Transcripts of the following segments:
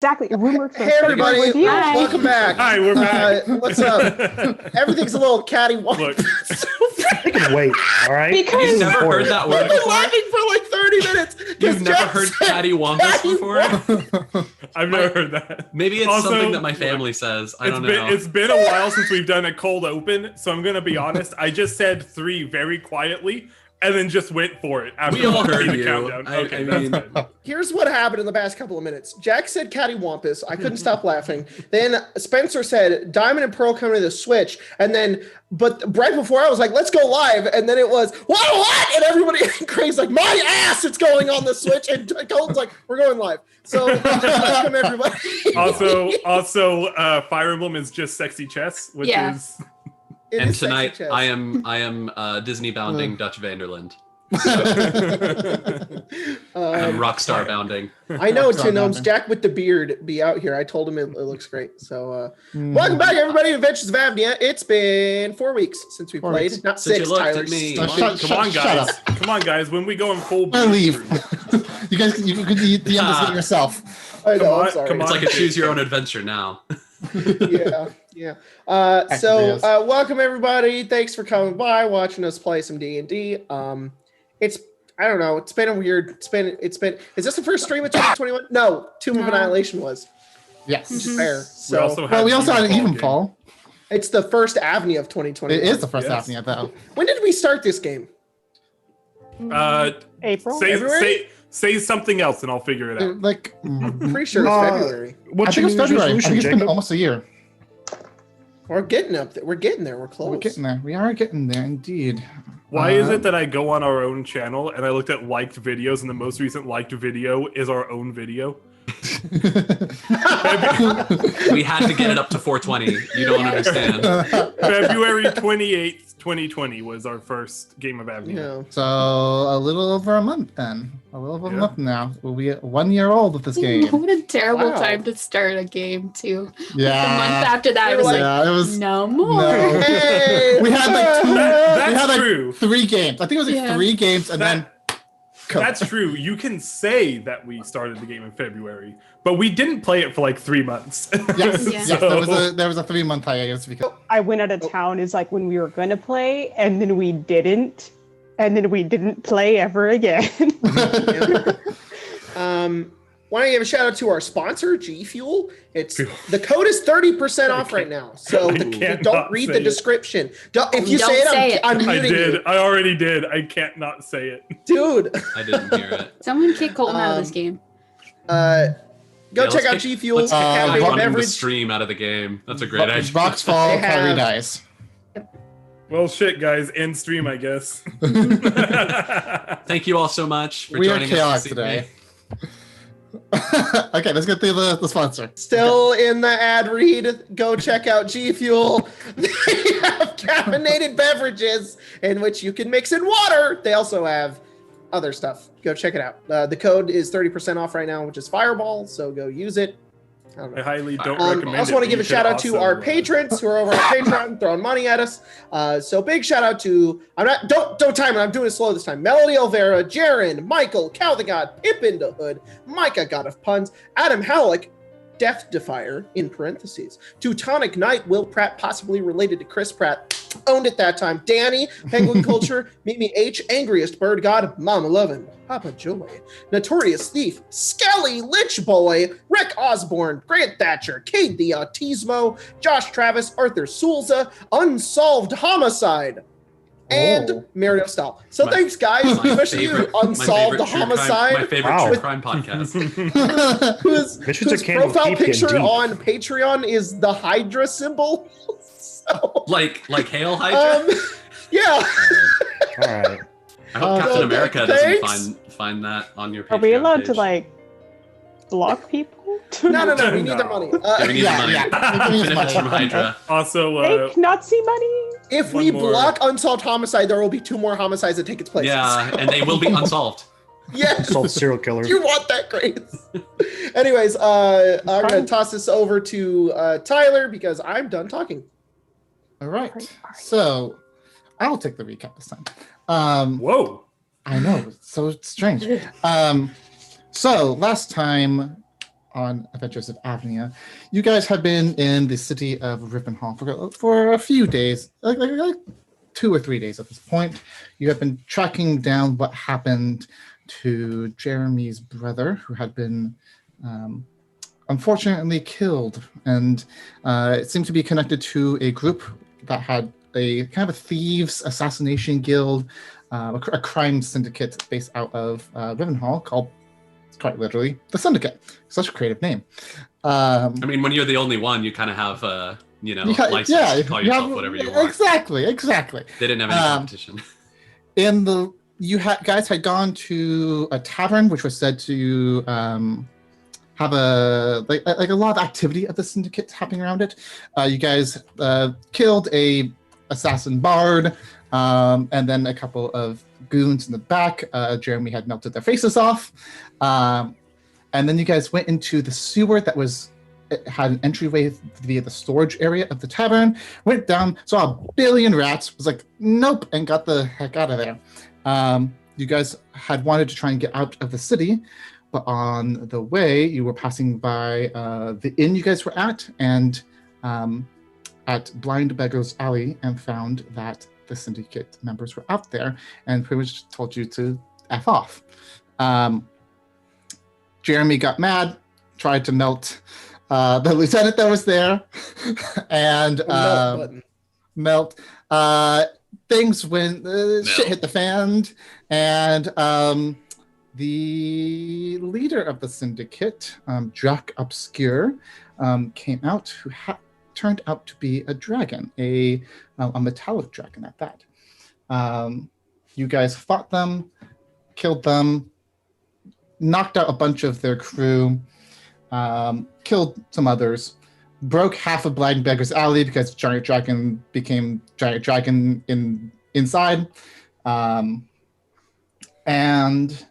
Exactly. Rumored for Hey everybody, Hi. welcome back. Hi, we're back. What's up? Everything's a little catty-wampus. Look. I can wait, all right? Because You've never heard that word We've been before? laughing for like 30 minutes. 'cause You've never Jeff heard said cattywampus before? cattywampus. I've never heard that. Maybe it's Also, something that my family says. I don't know. It's been a while since we've done a cold open, so I'm gonna be honest. I just said 3 very quietly, and then just went for it. After We all watching heard the you. countdown. I Okay, mean- that's good. Here's what happened in the past couple of minutes. Jack said cattywampus. I couldn't stop laughing. Then Spencer said Diamond and Pearl coming to the Switch. And then, but right before I was like, let's go live. And then it was, what? And everybody, Craig's like, my ass, it's going on the Switch. And Colton's like, we're going live. So welcome everybody. Also, Fire Emblem is just sexy chess, which Yeah. is It And is sexy tonight chess. I am Disney bounding Dutch Vanderland. I'm rockstar bounding. I know Rockstar Tin Gnomes, Mountain. Jack with the beard be out here. I told him it looks great. So welcome back everybody to Adventures of AVNIA. It's been 4 weeks since we 4 played. weeks. Not Since you 6, looked Tyler. at me. Oh, come on, shut guys. up. Come on, guys. When we go in full I leave. beard, You guys, you could DM this it yourself. I know, I'm on, sorry. come It's on. like a choose your own adventure now. Yeah. So welcome everybody. Thanks for coming by, watching us play some D&D. It's I don't know. It's been a weird. It's been. Is this the first stream of 2021? No, Tomb of Annihilation was Yes. fair. We So also Well, we also had an game. Evenfall. it's the first AVNIA of 2021. It is the first Yes. AVNIA, though. When did we start this game? April. Say something else, and I'll figure it out. Like, I'm pretty sure it's February. I What's think your it's New Year's February. I resolution, think it's been Jacob? almost a year. We're getting up there. We're getting there. We're close. We're getting there. We are getting there, indeed. Why is it that I go on our own channel and I looked at liked videos, and the most recent liked video is our own video? We had to get it up to 420. You don't understand. February 28th, 2020 was our first game of AVNIA. Yeah. So a little over a month then. A little over a month now. We'll be 1 year old with this game. What a terrible Wow. time to start a game, too. Yeah. The month after that, I was like, Yeah, it was. no more. No. Hey! We had like two. That's we had like true. 3 games. I think it was like Yeah. 3 games, and then. That's true. You can say that we started the game in February, but we didn't play it for like 3 months. Yes, Yeah. yes. There was a 3-month hiatus because. I went out of town is like when we were going to play, and then we didn't. And then we didn't play ever again. Want to give a shout out to our sponsor, G Fuel. It's the code is 30% off right now. So I can't don't not read say the it. description. If you Don't say say it, it. I'm I muting did. you. I already did. I can't not say it. Dude. I didn't hear it. Someone kick Colton out of this game. Go Yeah, check let's out kick- G Fuel. Let's kick Cafe everyone in the beverage. stream out of the game. That's a great idea. Box fall, They Kyrie have- dies. Well, shit, guys. End stream, I guess. Thank you all so much for We are joining chaos us this today. evening. Okay, let's get through the sponsor. Still in the ad read. Go check out G Fuel. They have caffeinated beverages in which you can mix in water. They also have other stuff. Go check it out. The code is 30% off right now, which is Fireball. So go use it. I don't know. I highly don't I recommend also it, want to but give a you shout could out to also, our patrons who are over on Patreon throwing money at us. So big shout out to don't time it. I'm doing it slow this time. Melody Olvera, Jaren, Michael, Cal the God, Pippin the Hood, Micah God of Puns, Adam Halleck, Death Defier in parentheses, Teutonic Knight, Will Pratt, possibly related to Chris Pratt, owned it that time. Danny, Penguin Culture, Meet Me H, Angriest Bird God, Mama Lovin', Papa Joy, Notorious Thief, Skelly, Lich Boy, Rick Osborne, Grant Thatcher, Cade the Autismo, Josh Travis, Arthur Sulza, Unsolved Homicide, and Oh. Mario Stahl. So My- thanks, guys, My especially you, favorite- Unsolved my favorite true Homicide. Crime, my favorite Wow. true crime podcast. whose Missions whose of Candle profile keep getting picture deep. on Patreon is the Hydra symbol. So, like Hail Hydra. yeah. All right. I hope Captain America doesn't thanks. find that on your. Are we Patreon allowed to page. like block people? No, we need their money. Yeah, we need Yeah, the money. yeah. We need the Finish from money. Hydra. Also, Fake Nazi money? If One we more. block Unsolved Homicide, there will be 2 more homicides that take its place. Yeah, and they will be unsolved. Yes. Solve serial killer. You want that, Grace? Anyways, I'm gonna toss this over to Tyler because I'm done talking. All right. So I'll take the recap this time. whoa. I know, it's so strange. So last time on Adventures of AVNIA. You guys have been in the city of Rivenhall for a few days, like 2 or 3 days at this point. You have been tracking down what happened to Jeremy's brother, who had been unfortunately killed, and it seemed to be connected to a group that had a kind of a thieves assassination guild, a crime syndicate based out of Rivenhall called, quite literally, the Syndicate. Such a creative name. I mean, when you're the only one, you kind of have license to call yourself whatever you want. Exactly. They didn't have any competition. Guys had gone to a tavern, which was said to have a lot of activity of the Syndicate happening around it. You guys killed a assassin bard, and then a couple of goons in the back. Jeremy had melted their faces off, and then you guys went into the sewer that had an entryway via the storage area of the tavern. Went down, saw a billion rats. Was like, nope, and got the heck out of there. You guys had wanted to try and get out of the city, but on the way, you were passing by the inn you guys were at, and at Blind Beggar's Alley, and found that the Syndicate members were out there, and pretty much told you to F off. Jeremy got mad, tried to melt the lieutenant that was there, and melt. Things went, shit hit the fan, and the leader of the Syndicate, Jack Obscure, came out, who turned out to be a dragon, a metallic dragon at that. You guys fought them, killed them, knocked out a bunch of their crew, killed some others, broke half of Blind Beggar's Alley because Giant Dragon became Giant Dragon inside, and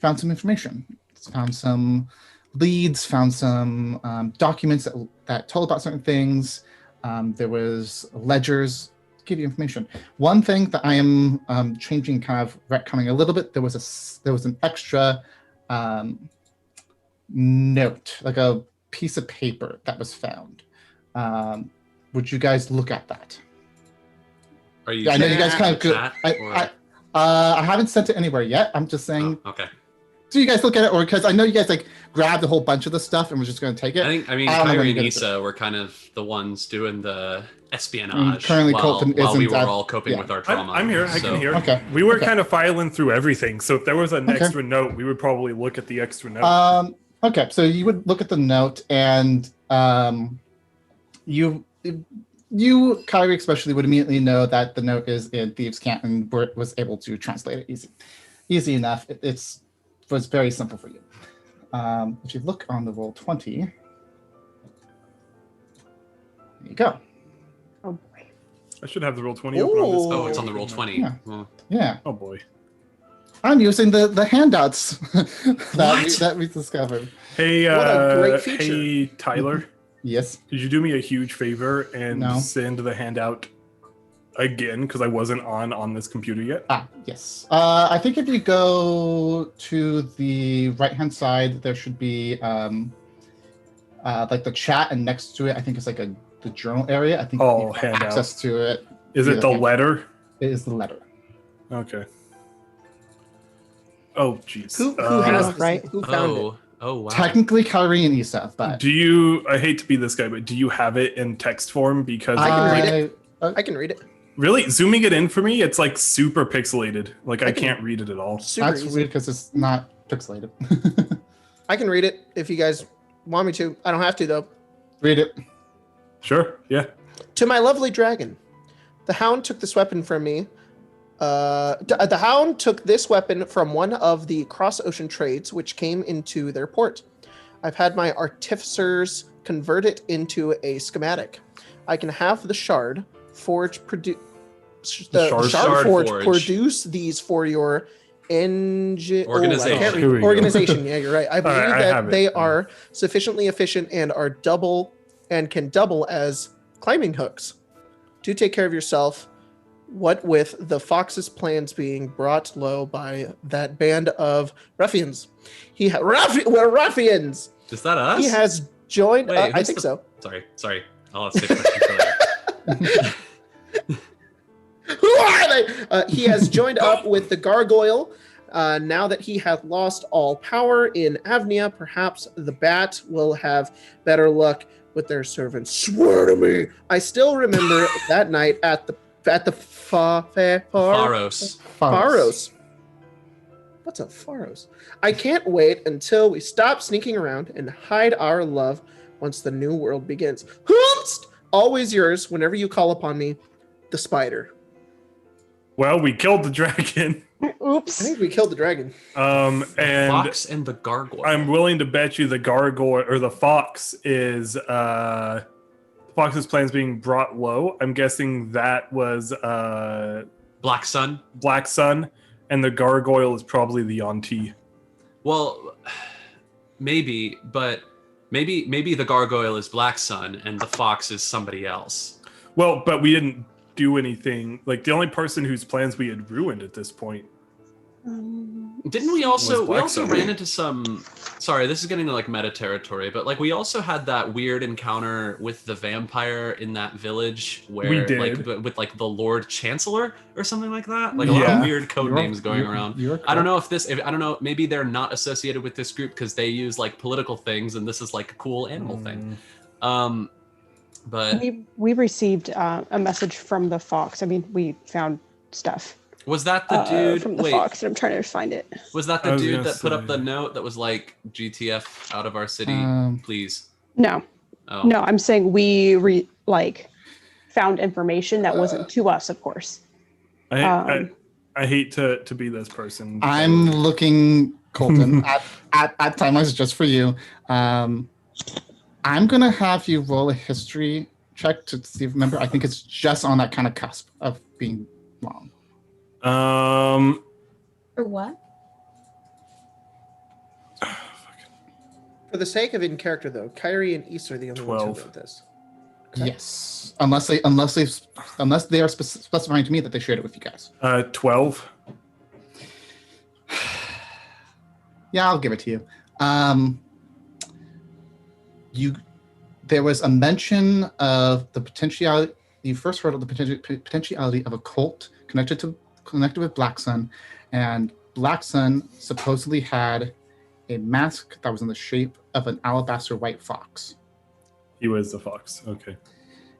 found some information. Found some leads, found some documents that told about certain things. There was ledgers, give you information. One thing that I am changing, kind of retconning a little bit, there was an extra note, like a piece of paper that was found. Would you guys look at that? Are you? I know you guys kind of good. I haven't sent it anywhere yet. I'm just saying. Oh, okay. Do you guys look at it, or because I know you guys like grabbed a whole bunch of the stuff and was just going to take it? I mean, Kyrie and Issa were kind of the ones doing the espionage. Currently, Colton while we isn't were all coping with our trauma. I'm here. I can hear. Okay. We were kind of filing through everything, so if there was an extra note, we would probably look at the extra note. Okay, so you would look at the note, and you, Kyrie especially, would immediately know that the note is in Thieves' Cant, and Bert was able to translate it easy enough. It was very simple for you. If you look on the roll 20, there you go. Oh boy. I should have the roll 20 open on this. Oh, it's on the roll 20. Yeah. Well, Yeah, Oh boy. I'm using the handouts that we discovered. Hey, What a great feature. Hey, Tyler. Yes. Could you do me a huge favor and No. send the handout again? Because I wasn't on this computer yet. Yes. I think if you go to the right-hand side, there should be like the chat, and next to it, I think it's like the journal area. I think Oh, you have handout. access to it. Is it the letter? It is the letter. Okay. Oh, jeez. Who has this? right? Who found it? Oh, wow. Technically, Kyrie and Issa, but Do you? I hate to be this guy, but do you have it in text form? Because I can read it. I- I can read it. really zooming it in for me, it's like super pixelated. Like I can- can't read it at all. Super That's easy. weird because it's not pixelated. I can read it if you guys want me to. I don't have to though. Read it. Sure. Yeah. To my lovely dragon, the hound took this weapon from me. The hound took this weapon from one of the cross-ocean trades which came into their port. I've had my artificers convert it into a schematic. I can have the shard forge produce Shard forge forge. produce these for your Organization. Here we go. organization. Yeah, you're right. I believe I have that it. they are sufficiently efficient and can double as climbing hooks. Do take care of yourself. What with the fox's plans being brought low by that band of ruffians. We're ruffians! Is that us? He has joined. Wait, I who's think so. Sorry. I'll save questions for later. Who are they? He has joined up with the gargoyle. Now that he hath lost all power in AVNIA, perhaps the bat will have better luck with their servants. Swear to me. I still remember that night at the Pharos. Pharos. What's a Pharos? I can't wait until we stop sneaking around and hide our love once the new world begins. Hoops! Always yours, whenever you call upon me, the spider. Well, we killed the dragon. Oops. I think we killed the dragon. And Fox and the gargoyle. I'm willing to bet you the gargoyle or the fox is the fox's plans being brought low. I'm guessing that was Black Sun. Black Sun, and the gargoyle is probably the Yonti. Well, maybe, but maybe the gargoyle is Black Sun and the fox is somebody else. Well, but we didn't do anything. Like, the only person whose plans we had ruined at this point. Didn't we also Sun. ran into some, sorry, this is getting to like meta territory, but like we also had that weird encounter with the vampire in that village where We did. like with like the Lord Chancellor or something like that. Like a lot of weird code names going around. I don't know I don't know, maybe they're not associated with this group because they use like political things and this is like a cool animal thing. But We received a message from the fox. I mean, we found stuff. was that the dude? From the fox, and I'm trying to find it. Was that the I was dude gonna that put up say. the note that was like GTF out of our city, please? No, Oh. no, I'm saying we found information that wasn't to us, of course. I hate to be this person. I'm looking, Colton, at timelines just for you. I'm gonna have you roll a history check to see if remember. I think it's just on that kind of cusp of being wrong. Or what? For the sake of in character, though, Kyrie and Issa are the only ones 12. who wrote this. Yes, unless they are specifying to me that they shared it with you guys. 12. Yeah, I'll give it to you. There was a mention of the potentiality. You first heard of the potentiality of a cult connected with Black Sun, and Black Sun supposedly had a mask that was in the shape of an alabaster white fox. He was the fox. Okay.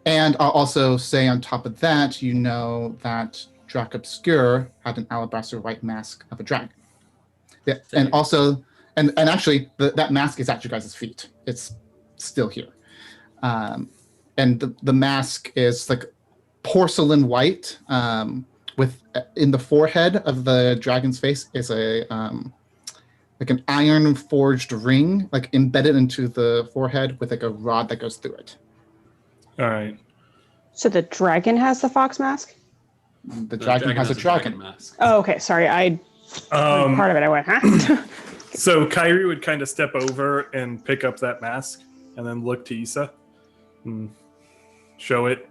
And I'll also say on top of that, you know that Drac Obscure had an alabaster white mask of a dragon. Yeah, and also, and actually, that mask is at your guys' feet. It's still here. And the mask is like porcelain white, with in the forehead of the dragon's face is a like an iron forged ring, like embedded into the forehead with like a rod that goes through it. All right. So the dragon has the fox mask? The dragon has a dragon mask. Oh, okay. Sorry, I part of it. I went, huh? So Kyrie would kind of step over and pick up that mask and then look to Issa and show it.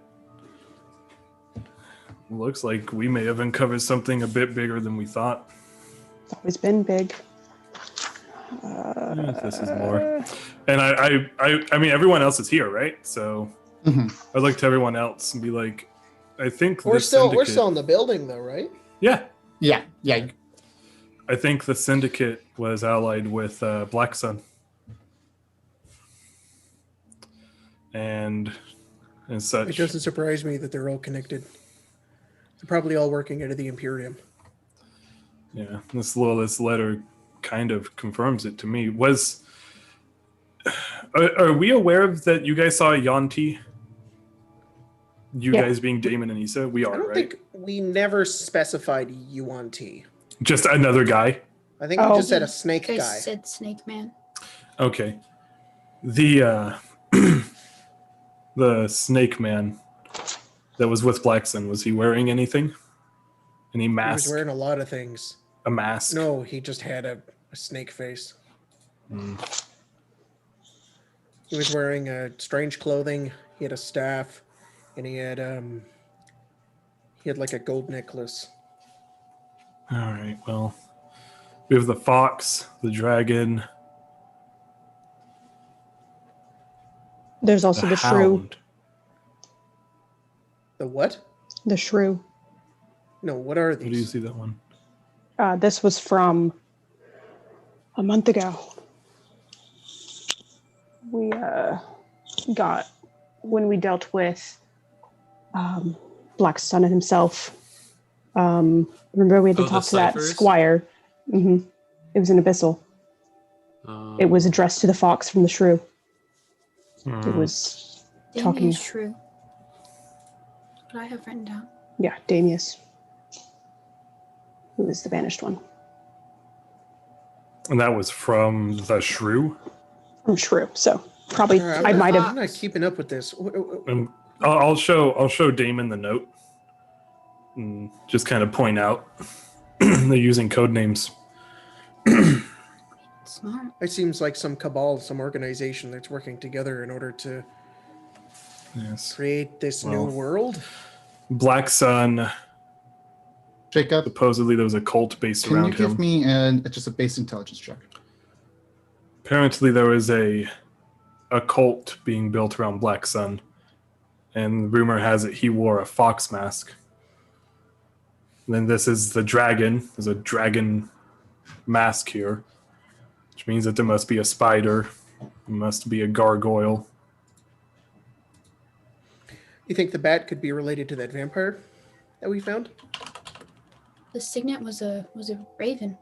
Looks like we may have uncovered something a bit bigger than we thought. It's always been big. This is more. And I mean, everyone else is here, right? So I'd look to everyone else and be like, I think We're the still syndicate... in the building, though, right? Yeah. Yeah. I think the syndicate was allied with Black Sun. And such. It doesn't surprise me that they're all connected. They're probably all working out of the Imperium. Yeah, this letter kind of confirms it to me. Are we aware of that you guys saw a Yonti? Guys being Damon and Issa? We are, I don't right? think we never specified Yuan T. Just another guy? I think we just said a snake You guy. guys said Snake Man. Okay. The the snake man that was with Blackson, was he wearing anything? Any He mask? was wearing a lot of things. A mask? No, he just had a snake face. He was wearing strange clothing. He had a staff, and he had like a gold necklace. All right, well, we have the fox, the dragon, There's also the shrew. Hound. The what? The shrew. No, what are Where do you these? see that one? This was from a month ago. We got when we dealt with Black Sun himself. Remember we had to Oh, the talk to that ciphers? squire. It was an abyssal. It was addressed to the fox from the shrew. It was talking. Damien is true. What I have written down. Yeah, Damius. Who is the banished one? And that was from the shrew. From shrew. So probably I might I'm have. not keeping up with this. I'll show Damon the note and just kind of point out they're using code names. Smart. It seems like some cabal, some organization that's working together in order to Yes. create this new Well. world. Black Sun. Jacob, Supposedly there was a cult based can you around give him. me just a base intelligence check? Apparently there was a cult being built around Black Sun, and rumor has it he wore a fox mask. And then this is the dragon. There's a dragon mask here, which means that there must be a spider, there must be a gargoyle. You think the bat could be related to that vampire that we found? The signet was a raven,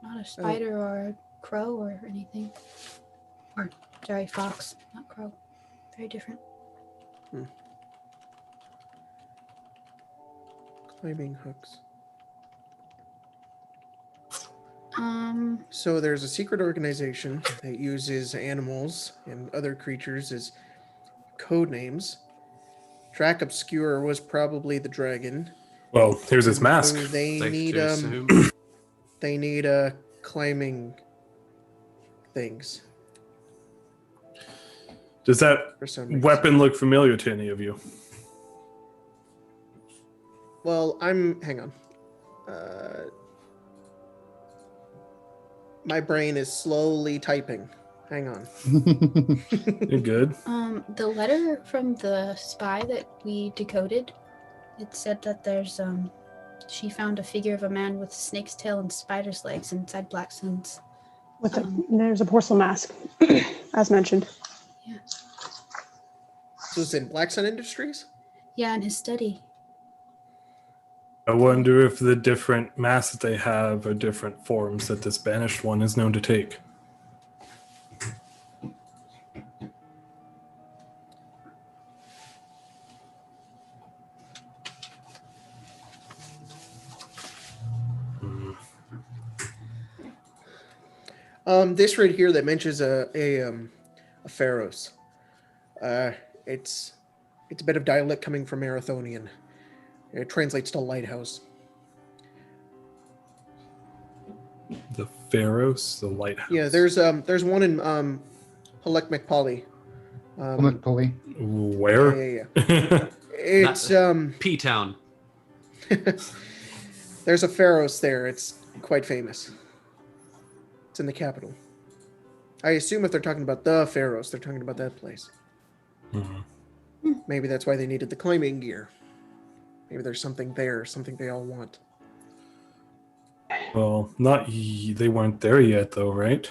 not a spider or a crow or anything. Or sorry, fox, not crow. Very different. Climbing hooks. So there's a secret organization that uses animals and other creatures as code names. Track Obscure was probably the dragon. Well, here's his mask. They Safe need to assume. they need climbing things Does that for some reason. weapon look familiar to any of you? Well, hang on. My brain is slowly typing. Hang on. You're good. The letter from the spy that we decoded, it said that there's she found a figure of a man with snake's tail and spider's legs inside Black Sun's. There's a porcelain mask, as mentioned. Yeah. So it's in Black Sun Industries? Yeah, in his study. I wonder if the different masks that they have are different forms that this banished one is known to take. This right here that mentions a Pharos. It's a bit of dialect coming from Marathonian. It translates to lighthouse. The Pharos, the lighthouse. Yeah, there's one in Halek McPolly. Pulley. Where? Yeah. It's P-Town. there's a Pharos there. It's quite famous. It's in the capital. I assume if they're talking about the Pharos, they're talking about that place. Mm-hmm. Maybe that's why they needed the climbing gear. Maybe there's something there, something they all want. Well, they weren't there yet, though, right?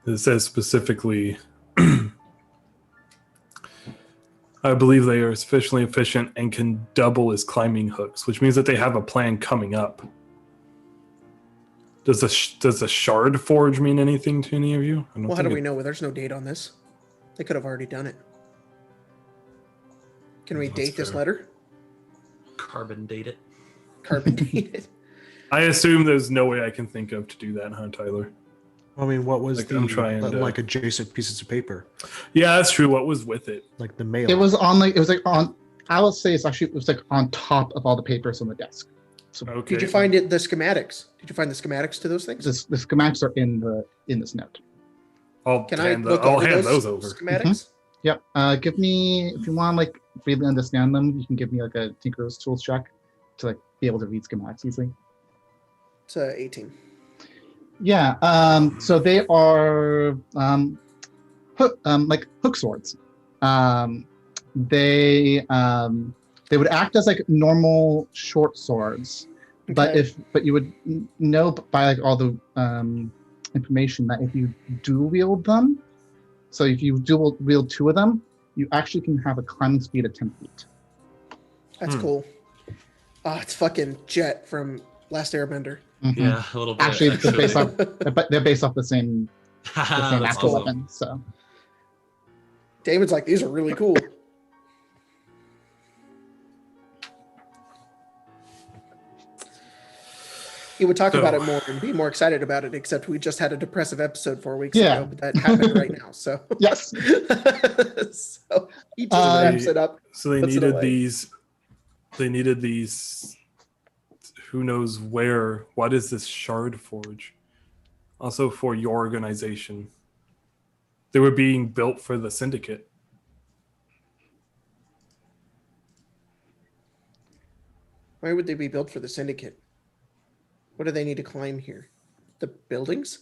It says specifically, I believe they are sufficiently efficient and can double as climbing hooks, which means that they have a plan coming up. Does the shard forge mean anything to any of you? I don't Well, how think do we know? There's no date on this. They could have already done it. Can we That's date this fair. letter? Carbon date it. Carbon date it. I assume there's no way I can think of to do that, huh, Tyler? I mean, what was Like, I'm trying to- like adjacent pieces of paper, Yeah, that's true. What was with it? like the mail? It was on. I would say it was like on top of all the papers on the desk. So Okay. Did you find it? The schematics? Did you find the schematics to those things? the schematics are in this note. I'll Can I hand, look I'll over hand those those over. schematics? Yep. Give me, if you want like really understand them, you can give me like a Tinker's Tools check to like be able to read schematics easily. It's 18. Yeah. So they are like hook swords. They would act as like normal short swords, but you would know by like all the information that if you dual wield them, so if you dual wield 2 of them, you actually can have a climbing speed of 10 feet. That's cool. Oh, it's fucking Jet from Last Airbender. Mm-hmm. Yeah, a little bit. Actually, they're based off the same actual weapon. So Damon's like, these are really cool. He would talk about it more and be more excited about it, except we just had a depressive episode 4 weeks ago, but that happened right now. So yes. So he just wraps it up. So they needed these. They needed these. Who knows where? What is this shard forge? Also for your organization. They were being built for the syndicate. Why would they be built for the syndicate? What do they need to climb here? The buildings?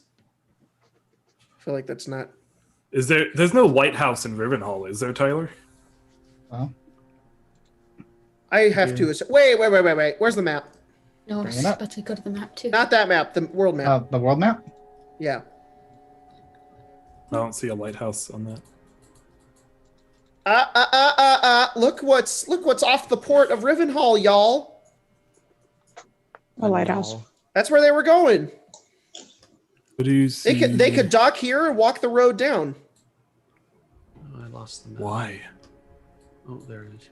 I feel like that's not. There's no lighthouse in Rivenhall, is there, Tyler? Well, I have to. Wait. Where's the map? No, I was about to go to the map too. Not that map. The world map. The world map. Yeah. I don't see a lighthouse on that. that. Look what's off the port of Rivenhall, y'all. A lighthouse. That's where they were going. What do you see? They could dock here and walk the road down. Oh, I lost the map. Why? Oh, there it is.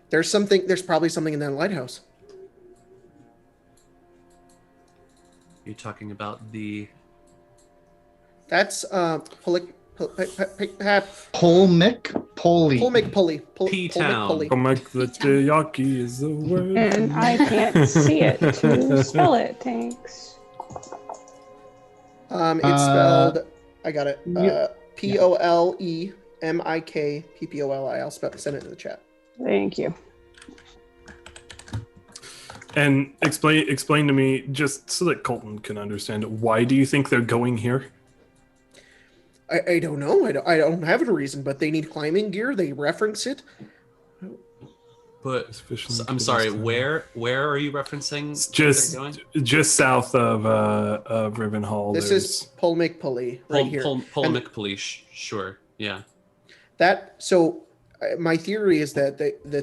There's probably something in that lighthouse. You're talking about the. That's Polmick Pulley. P-Town. Yaki is the word. And I can't see it to spell it. Thanks. It's spelled. I got it. Polemikppoli. I'll send it in the chat. Thank you. And explain to me, just so that Colton can understand, why do you think they're going here? I don't know. I don't have a reason, but they need climbing gear. They reference it. But I'm sorry. Where are you referencing? Just south of Rivenhall. This is Polmick Pulley right here. Polmick Pulley. Sure. Yeah. So my theory is that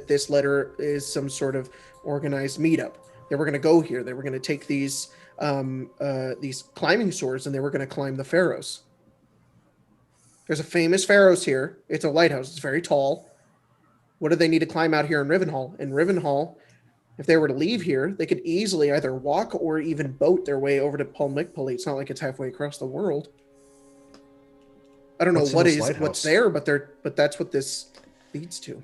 this letter is some sort of organized meetup. They were going to go here. They were going to take these climbing swords and they were going to climb the Pharaohs. There's a famous Pharaohs here. It's a lighthouse. It's very tall. What do they need to climb out here in Rivenhall? In Rivenhall, if they were to leave here, they could easily either walk or even boat their way over to Polmick Pulley. It's not like it's halfway across the world. I don't know what's there, but that's what this leads to.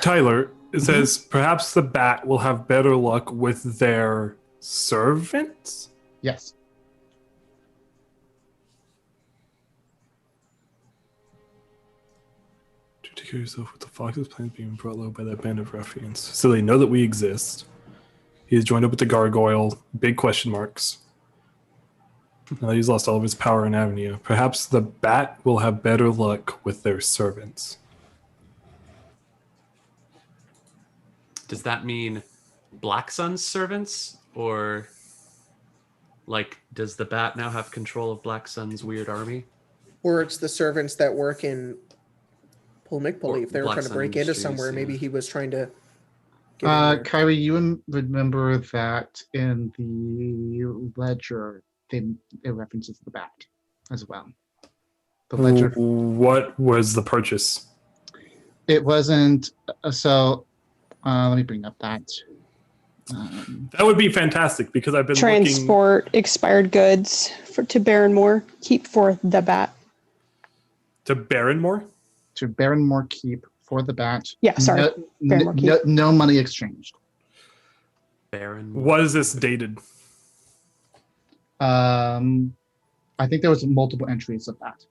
Tyler, it says perhaps the bat will have better luck with their servants? Yes. To take care of yourself with the fox's plans being brought low by that band of ruffians. So they know that we exist. He has joined up with the gargoyle. Big question marks. Now he's lost all of his power in AVNIA. Perhaps the bat will have better luck with their servants. Does that mean Black Sun's servants? Or, like, does the bat now have control of Black Sun's weird army? Or it's the servants that work in Polmick Pulley. If they were trying to break into somewhere, maybe he was trying to get in there. Kyrie, you remember that in the ledger, it references the bat as well. The ledger. What was the purchase? It wasn't. Let me bring up that. That would be fantastic because I've been transport expired goods to Barrenmore. Keep for the bat. To Barrenmore? To Barrenmore Keep for the bat. Yeah, sorry. No money exchanged. Barrenmore. What is this dated? I think there was multiple entries of that.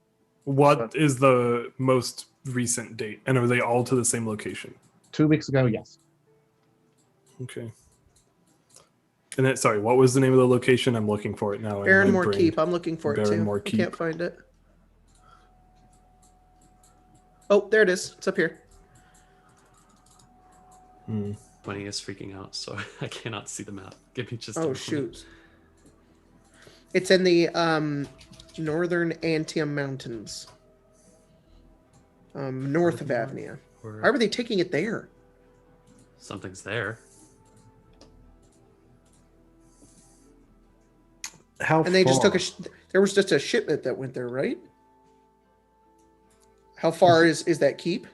What is the most recent date? And are they all to the same location? 2 weeks ago, yes. Okay. And then, sorry, what was the name of the location? I'm looking for it now. Barrenmore Keep. I'm looking for it too. Barrenmore Keep. I can't find it. Oh, there it is. It's up here. Bunny is freaking out, so I cannot see the map. Give me just. Oh shoot! It's in the northern Antium Mountains, north of AVNIA. Why were they taking it there? Something's there. And they just took there was just a shipment that went there, right? How far is that keep?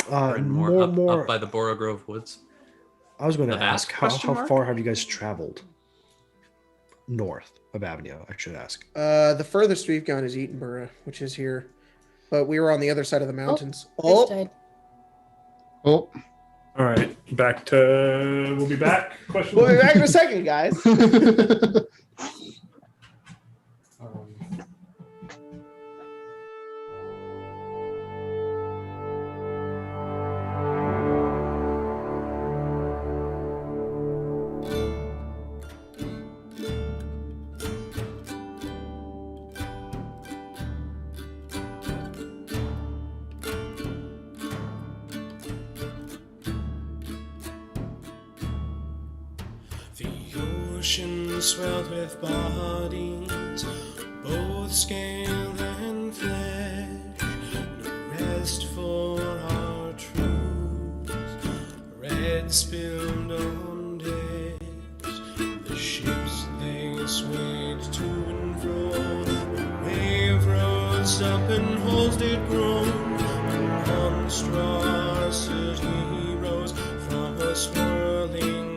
More up by the Borough Grove Woods. I was going to ask, how far have you guys traveled north of AVNIA? I should ask. The furthest we've gone is Eatonborough, which is here, but we were on the other side of the mountains. Oh. All right, back to. We'll be back. Question. We'll be back in a second, guys. Swelled with bodies, both scale and flesh, no rest for our troops, red spilled on decks, the ships they swayed to and fro, the wave rose up and holes did groan, a monstrosity rose from a swirling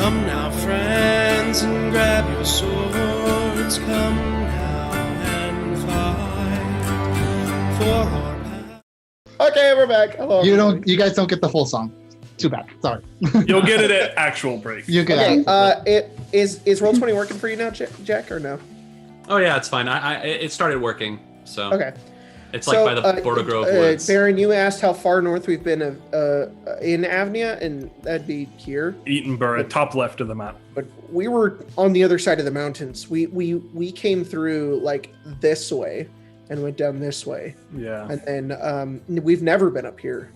Come now, friends, and grab your swords. Come now and fight for our path. Okay, we're back. Hello. You guys don't get the full song. Too bad. Sorry. You'll get it at actual break. You get it. Is Roll20 working for you now, Jack, or no? Oh yeah, it's fine. It started working. So okay. It's like by the Border Grove Woods. Baron, you asked how far north we've been in AVNIA, and that'd be here. Eatonborough, top left of the map. But we were on the other side of the mountains. We came through like this way and went down this way. Yeah. And then we've never been up here.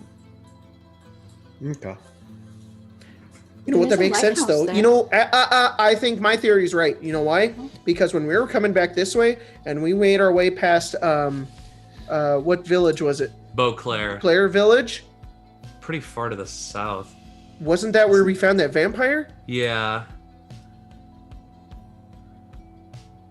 Okay. You know what? That makes sense, though. There. You know, I think my theory is right. You know why? Because when we were coming back this way and we made our way past what village was it? Beauclair. Claire Village? Pretty far to the south. Wasn't that where we found that vampire? Yeah.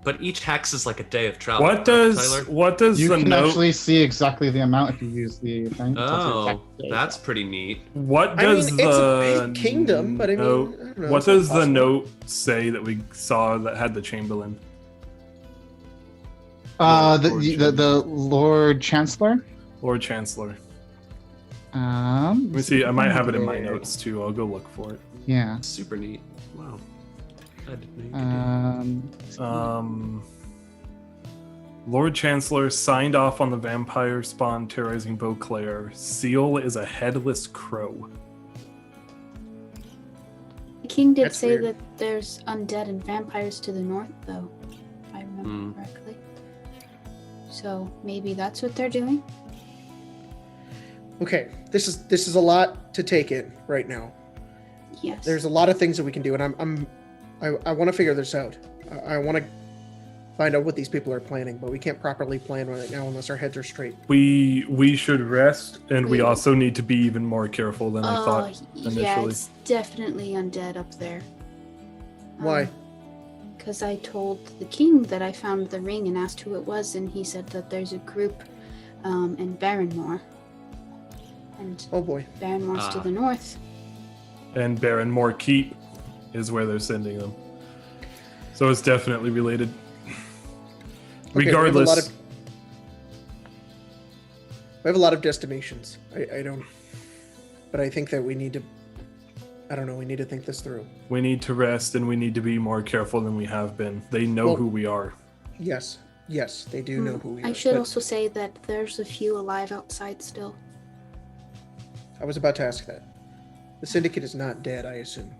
But each hex is like a day of travel. What does you the can note actually see exactly the amount if you use the thing. Oh, that's pretty neat. What does it's a big kingdom, but I don't know. What does the note say that we saw that had the Chamberlain? The Lord Chancellor. Lord Chancellor. Let me see. I might have it in my notes too. I'll go look for it. Yeah. Super neat. Wow. I didn't know. Lord Chancellor signed off on the vampire spawn terrorizing Beauclair. Seal is a headless crow. The king did say that there's undead and vampires to the north, though, if I remember correctly. So maybe that's what they're doing. Okay, this is a lot to take in right now. Yes. There's a lot of things that we can do, and I want to figure this out. I want to find out what these people are planning, but we can't properly plan right now unless our heads are straight. We should rest, and we also need to be even more careful than I thought initially. Yeah, it's definitely undead up there. Why? Because I told the king that I found the ring and asked who it was, and he said that there's a group in Barrenmore. And oh boy, Barrenmore's to the north. And Barrenmore Keep is where they're sending them. So it's definitely related. Okay, regardless. We have a lot of destinations. I don't... But I think that we need to... I don't know, we need to think this through. We need to rest, and we need to be more careful than we have been. They know who we are. Yes. Yes, they do know who we are. I should but also say that there's a few alive outside still. I was about to ask that. The syndicate is not dead, I assume.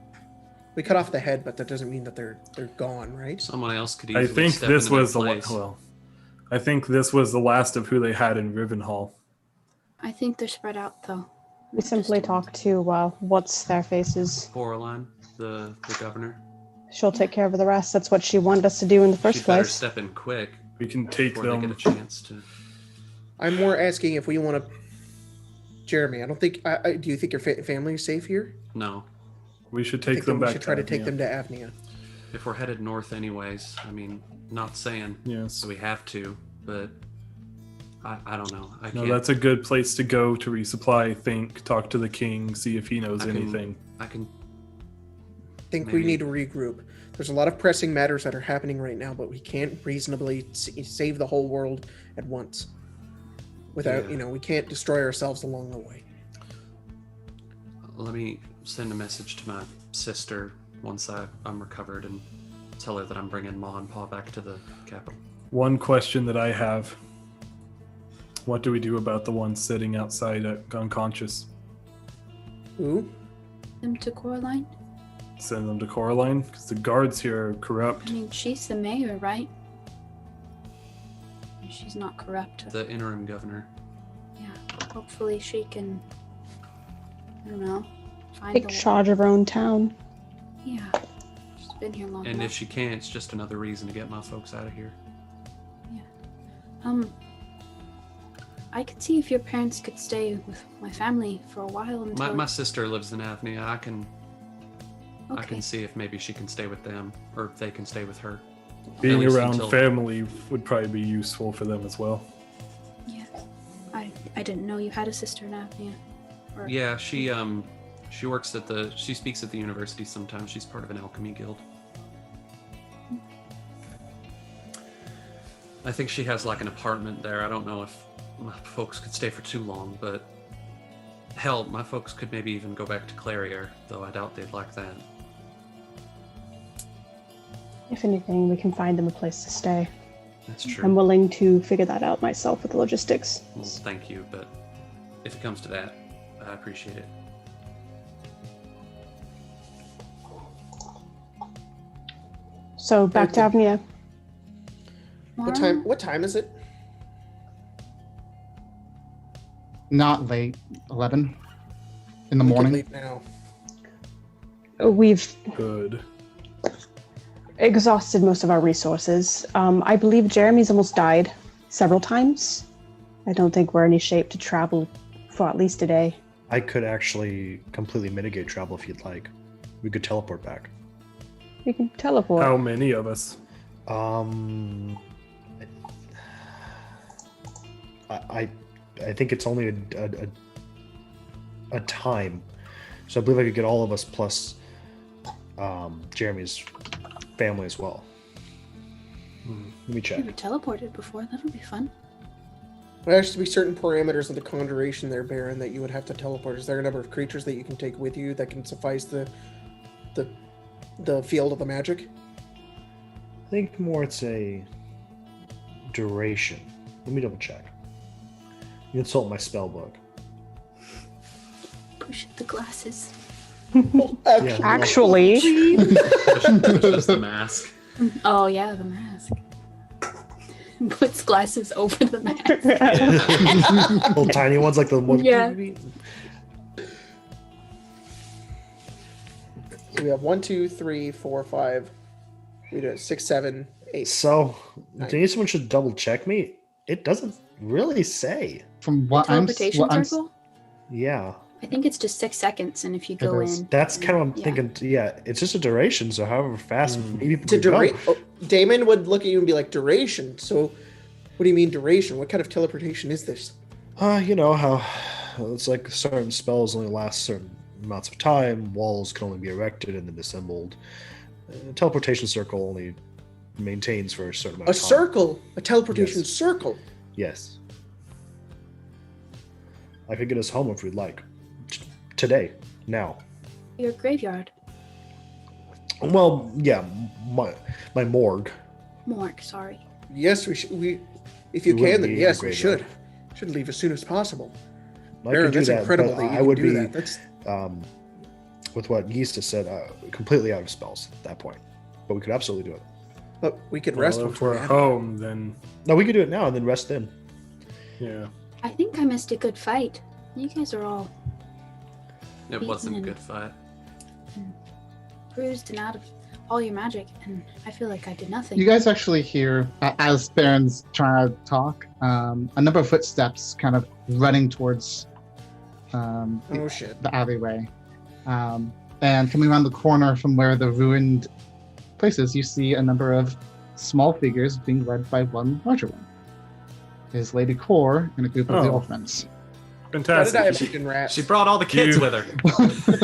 We cut off the head, but that doesn't mean that they're gone, right? Someone else could easily I think step this into was their the place. I think this was the last of who they had in Rivenhall. I think they're spread out though. We simply talk to what's their faces. Coraline, the governor. She'll take care of the rest. That's what she wanted us to do in the first She'd better place. step in quick We can take before they them. get a chance to. I'm more asking if we want to... Jeremy, I don't think... do you think your family is safe here? No. We should I take think them that back. we should try to take Avnia. them to AVNIA. If we're headed north anyways, I mean, not saying Yes. we have to, but I don't know. I No, can't. that's a good place to go to resupply. Think, talk to the king, see if he knows anything. I can. I think we Maybe. need to regroup. There's a lot of pressing matters that are happening right now, but we can't reasonably save the whole world at once. Without, we can't destroy ourselves along the way. Let me send a message to my sister once I'm recovered and tell her that I'm bringing Ma and Pa back to the capital. One question that I have: what do we do about the one sitting outside unconscious? Who? Them to Coraline? Send them to Coraline? Because the guards here are corrupt. I mean, she's the mayor, right? She's not corrupt. The interim governor. Yeah, hopefully she can, I don't know, find Take the charge of her own town. Yeah, she's been here long And enough. if she can't, it's just another reason to get my folks out of here. I could see if your parents could stay with my family for a while until... My sister lives in AVNIA. I can Okay. see if maybe she can stay with them, or if they can stay with her. Being least around until- family would probably be useful for them as well. Yes. I didn't know you had a sister in AVNIA. Or... Yeah, she works at she speaks at the university sometimes. She's part of an alchemy guild. I think she has like an apartment there. I don't know if my folks could stay for too long, but hell, my folks could maybe even go back to Clarier, though I doubt they'd like that. If anything, we can find them a place to stay. That's true. I'm willing to figure that out myself with the logistics. Well, thank you, but if it comes to that, I appreciate it. So back to Avnia. What time is it? Not late. 11 in the We can morning. leave now. We've Good. exhausted most of our resources. I believe Jeremy's almost died several times. I don't think we're in any shape to travel for at least a day. I could actually completely mitigate travel if you'd like. We could teleport back. We can teleport. How many of us? I think it's only a time, so I believe I could get all of us plus Jeremy's family as well. Let me check. You were teleported before. That'll be fun. There has to be certain parameters of the conjuration there, Baron, that you would have to teleport. Is there a number of creatures that you can take with you that can suffice the field of the magic? I think more it's a duration. Let me double check. You consult my spell book. Push the glasses. Actually, Just the mask. Oh yeah, the mask. Puts glasses over the mask. Little tiny ones like the one. Yeah. So we have 1, 2, 3, 4, 5. We do 6, 7, 8. So, do you think someone should double check me? It doesn't really say. From what I'm, Teleportation what I'm circle? Yeah. I think it's just 6 seconds, and if you go is. in, That's kind of what I'm Yeah. thinking. Yeah, it's just a duration. So, however fast maybe people To could go. duration, Damon would look at you and be like, duration. So, what do you mean duration? What kind of teleportation is this? You know how it's like certain spells only last certain amounts of time. Walls can only be erected and then disassembled. Teleportation circle only maintains for a certain amount A of time. circle, a teleportation Yes. circle. Yes. I could get us home if we'd like. Today. Now. your graveyard. Well, yeah, my morgue. Morgue, sorry. Yes, we should. If you We can, wouldn't then be yes, we graveyard. should. Should leave as soon as possible. I Baron, could do that's that, incredible but that you I would can do be that. That's with what Geese has said, completely out of spells at that point. But we could absolutely do it. but we could rest Well, if before we're we have home, then No, we could do it now and then rest in. yeah. I think I missed a good fight. You guys are all It wasn't a good fight. bruised and out of all your magic, and I feel like I did nothing. You guys actually hear, as Baron's trying to talk, a number of footsteps kind of running towards Oh shit! the alleyway. And coming around the corner from where the ruined place is, you see a number of small figures being led by one larger one. Is Lady Core and a group of the Oh. orphans. Why did I have Fantastic. chicken rats? She brought all the kids You- with her.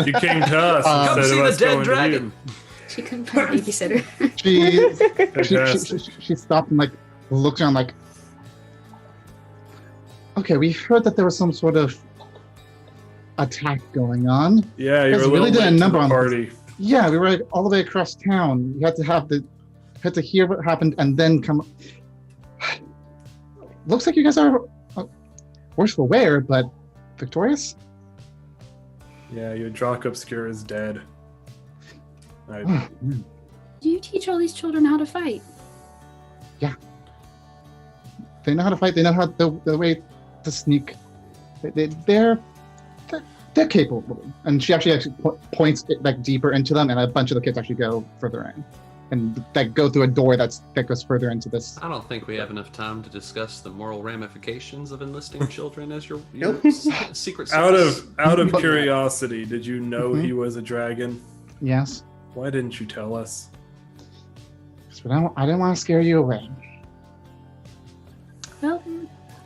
You came to us Come instead see of the us dead going to dragon. you. She couldn't find a babysitter. She stopped and like looked around like, okay, we heard that there was some sort of attack going on. Yeah, you Guys were a little really did a late to number the on party. Yeah, we were like, all the way across town. We had to hear what happened and then come. Looks like you guys are worse for wear, but victorious. Yeah, your Drock Obscure is dead. I, Mm. Do you teach all these children how to fight? They know how to fight. They know how the way to sneak. They're capable. And she actually points it like deeper into them, and a bunch of the kids actually go further in, and like go through a door that goes further into this. I don't think we have enough time to discuss the moral ramifications of enlisting children as your Nope. secret out service. of curiosity, did you know Mhm. he was a dragon? Yes, Why didn't you tell us? but I didn't want to scare you away. Well,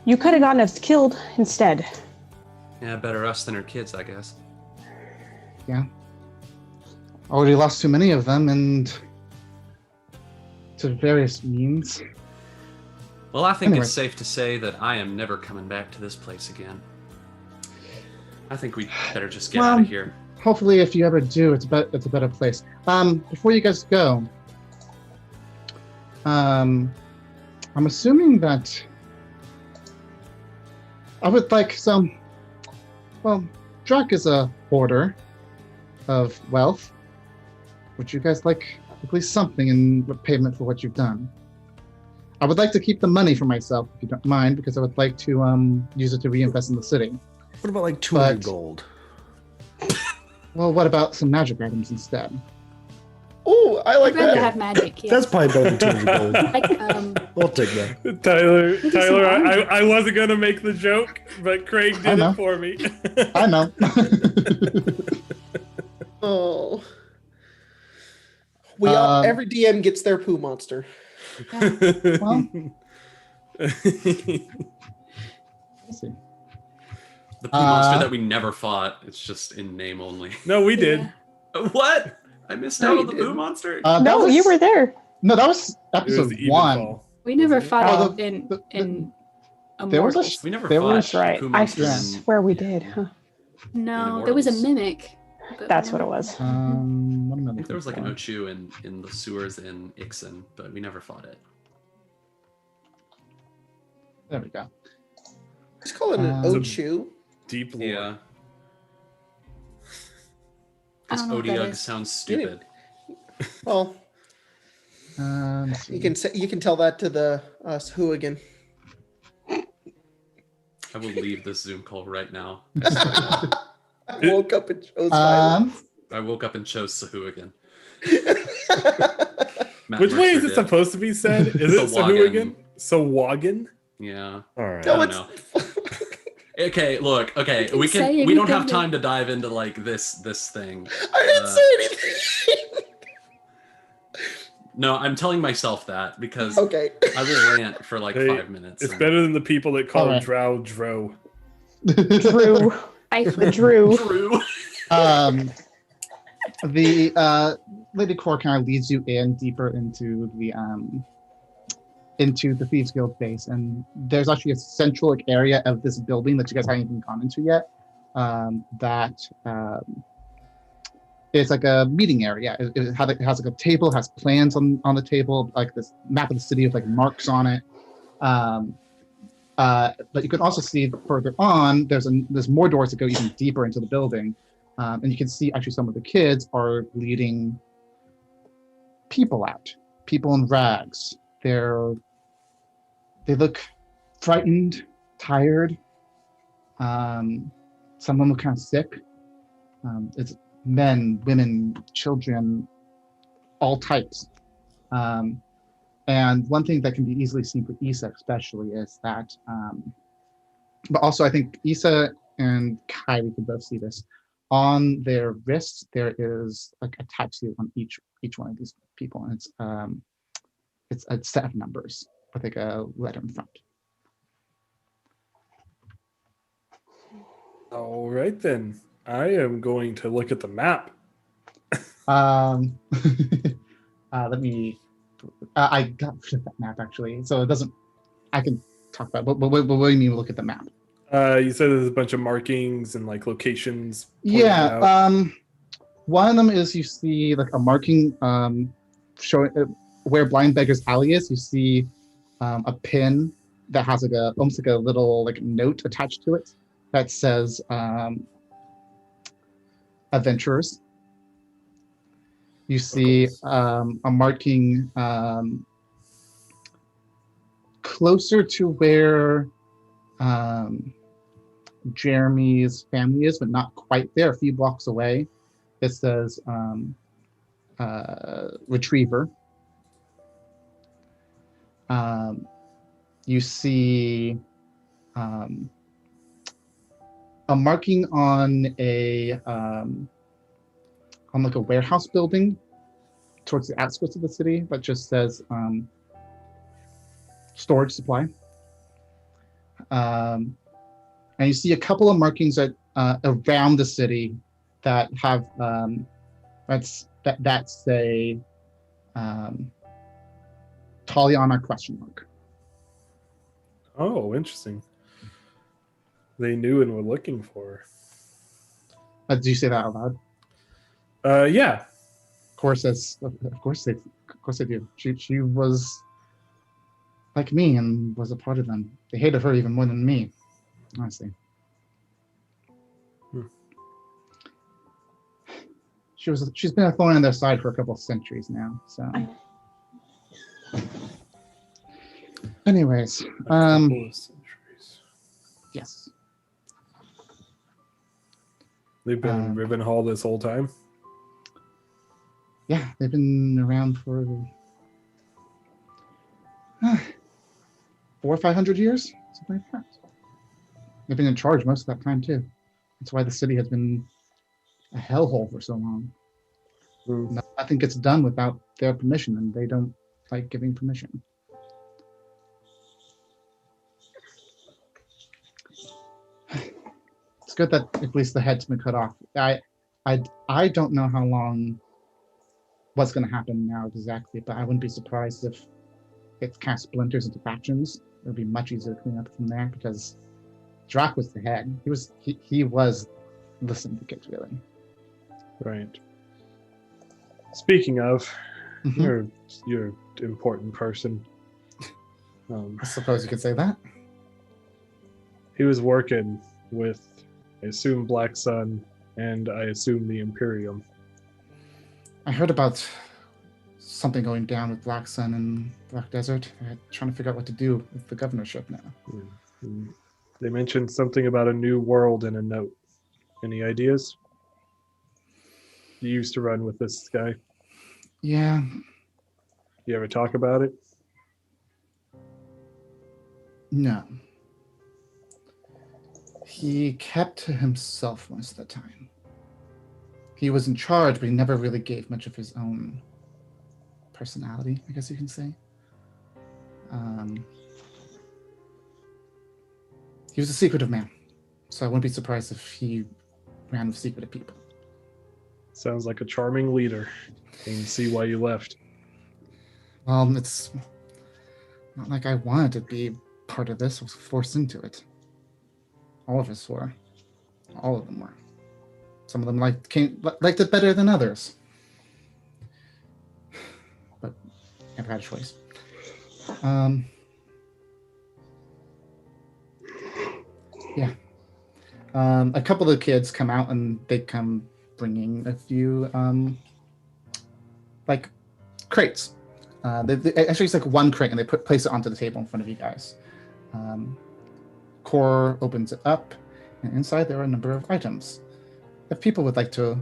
You could have gotten us killed instead. Yeah, better us than her kids, I guess. Already lost too many of them, and to various means. Well, I think Anyway. it's safe to say that I am never coming back to this place again. I think we better just get out of here. Hopefully, if you ever do, it's a better place. Before you guys go, I'm assuming that I would like some. Well, Drac is a hoarder of wealth. Would you guys like at least something in payment for what you've done? I would like to keep the money for myself, if you don't mind, because I would like to use it to reinvest in the city. What about like 200 But- gold? Well, what about some magic items instead? Oh, I like I'd rather that. have magic. Yeah. That's probably better than 200 gold. like I'll take that. Tyler, some I wasn't gonna make the joke, but Craig I did know. it for me. I know. Oh. We all, Um, every DM gets their poo monster. Well, let's see. The poo monster that we never fought. It's just in name only. No, we did. What? I missed No, out you on the poo didn't. monster? That No, was- you were there. No, that was It was episode the one. Evenfall. we never Was it? fought Oh, it in there was a Immortals. We never there fought was- poo Right. I monsters. Yeah. swear we did. Huh? No, in there was a Immortals. mimic. but we That's what never- it was. What am I I think looking there was like an for? Ochu in the sewers in Ixen, but we never fought it. There we go. Let's call it an Um, Ochu. Deep lore. Yeah. I Because don't know what that Odiug is. sounds stupid. Well, Let's you see. can tell that to the us hooligan. I will leave this Zoom call right now. I woke up and chose violence. I woke up and chose Sahuagin. Matt Which way is Mercer it did. supposed to be said? Is it Sahuagin? Sawagan? Yeah. All right. No, I it's know. Okay, look. Okay, can we say we don't have anything. time to dive into like this thing. I didn't Uh, say anything. No, I'm telling myself that because Okay. I will rant for like Hey, 5 minutes. It's and- better than the people that call Alright. Drow Dro. Drew. I Drew. True. The Lady Core kind of leads you in deeper into the Thieves Guild base, and there's actually a central like, area of this building that you guys haven't even gone into yet. That It's like a meeting area. It has like a table, has plans on the table, like this map of the city with like marks on it. But you can also see further on, there's more doors that go even deeper into the building. And you can see actually some of the kids are leading people out, people in rags. They look frightened, tired. Some of them look kind of sick. It's men, women, children, all types. And one thing that can be easily seen for Issa especially is that, but also I think Issa and Kylie can both see this. On their wrists, there is like a tattoo on each one of these people, and it's a set of numbers with like a letter in front. All right then, I am going to look at the map. Let me. I got rid of that map actually, so it doesn't. I can talk about. But what do you mean? Look at the map. You said there's a bunch of markings and like locations. Yeah. Out. One of them is you see like a marking showing where Blind Beggar's Alley is. You see a pin that has like almost like a little like note attached to it that says Adventurers. You see a marking closer to where Jeremy's family is, but not quite there, a few blocks away. It says Retriever. You see a marking on on like a warehouse building towards the outskirts of the city that just says storage supply. And you see a couple of markings around the city that have that say Taliana question mark. Oh, interesting. They knew and were looking for. Did you say that out loud? Yeah. Of course they do. She was like me and was a part of them. They hated her even more than me, honestly. She's been a thorn in their side for a couple of centuries now. So, anyways, yes. They've been in Rivenhall this whole time. Yeah, they've been around for 400 or 500 years, something like that. They've been in charge most of that time too. That's why the city has been a hellhole for so long. Nothing gets done without their permission, and they don't like giving permission. It's good that at least the head's been cut off. I don't know how long. What's going to happen now exactly, but I wouldn't be surprised if it kind of splinters into factions. It would be much easier to clean up from there because Drac was the head. He was the syndicate, really. Right. Speaking of, you're an important person. I suppose you could say that. He was working with, I assume, Black Sun, and I assume the Imperium. I heard about something going down with Black Sun and Black Desert. They're trying to figure out what to do with the governorship now. They mentioned something about a new world in a note. Any ideas? You used to run with this guy. Yeah. You ever talk about it? No. He kept to himself most of the time. He was in charge, but he never really gave much of his own personality, I guess you can say. He was a secretive man, so I wouldn't be surprised if he ran with secretive people. Sounds like a charming leader. Can see why you left. Well, it's not like I wanted to be part of this. I was forced into it. All of us were. All of them were. Some of them liked it better than others. But never had a choice. Yeah. A couple of the kids come out and they come bringing a few like crates. They actually, it's like one crate and they place it onto the table in front of you guys. Core opens it up, and inside there are a number of items. If people would like to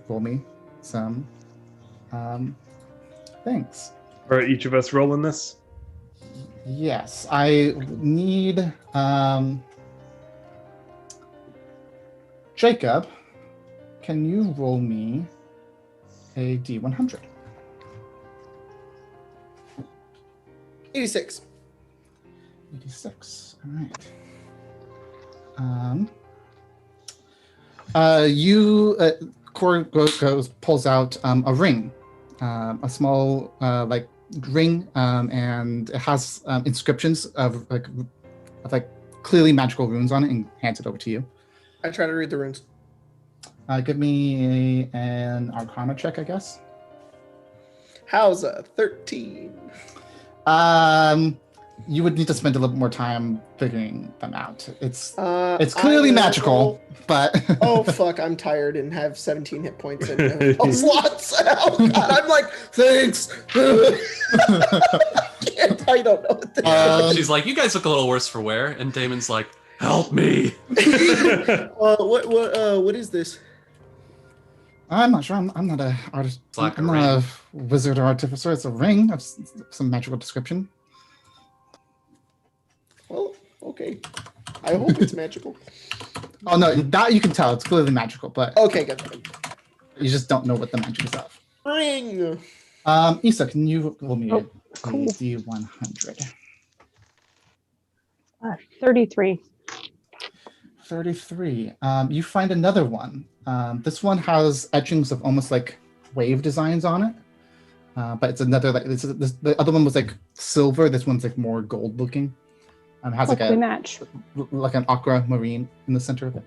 roll me some things. Are each of us rolling this? Yes, I need Jacob. Can you roll me a D100? 86. 86. All right. Core pulls out a ring, a small like ring, and it has inscriptions of like clearly magical runes on it, and hands it over to you. I try to read the runes. Give me an Arcana check, I guess. How's a 13? You would need to spend a little bit more time figuring them out. It's clearly magical, but oh fuck, I'm tired and have 17 hit points and slots. Oh god, I'm like, thanks. I don't know what this She's like, you guys look a little worse for wear, and Damon's like, help me. What is this? I'm not sure. I'm not a artist. Like I'm not a wizard or artificer. It's a ring of some magical description. Well, okay. I hope it's magical. Oh no, that you can tell. It's clearly magical, but okay, good. You just don't know what the magic is of. Ring. Issa, can you roll me cool. D100? 33. 33. You find another one. This one has etchings of almost like wave designs on it, but it's another like the other one was like silver. This one's like more gold looking. Has like match. Like an aquamarine in the center of it.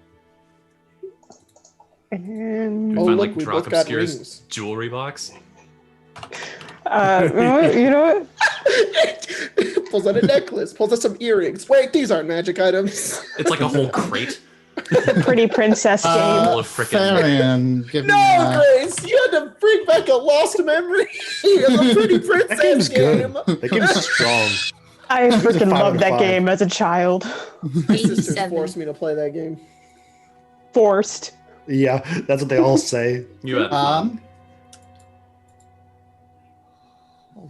And you find like we Drop both got Obscure's rings. jewelry box. You know what? Pulls out a necklace. Pulls out some earrings. Wait, these aren't magic items. It's like a whole crate. The Pretty Princess game. Full of frickin' Give no, me, Grace, you had to bring back a lost memory of the Pretty Princess That game's game. good. That game's strong. I freaking five loved out that of five. game as a child. My sisters 87. forced me to play that game. Forced. Yeah, that's what they all say. You had hold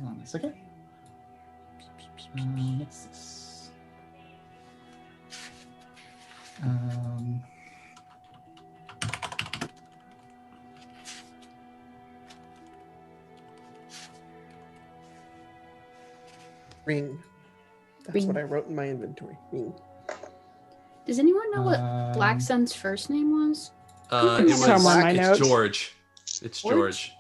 on a second. What's this? Ring. That's Ring. what I wrote in my inventory. Ring. Does anyone know what Black Sun's first name was? it was Somewhere in my it's notes. George. It's What? George.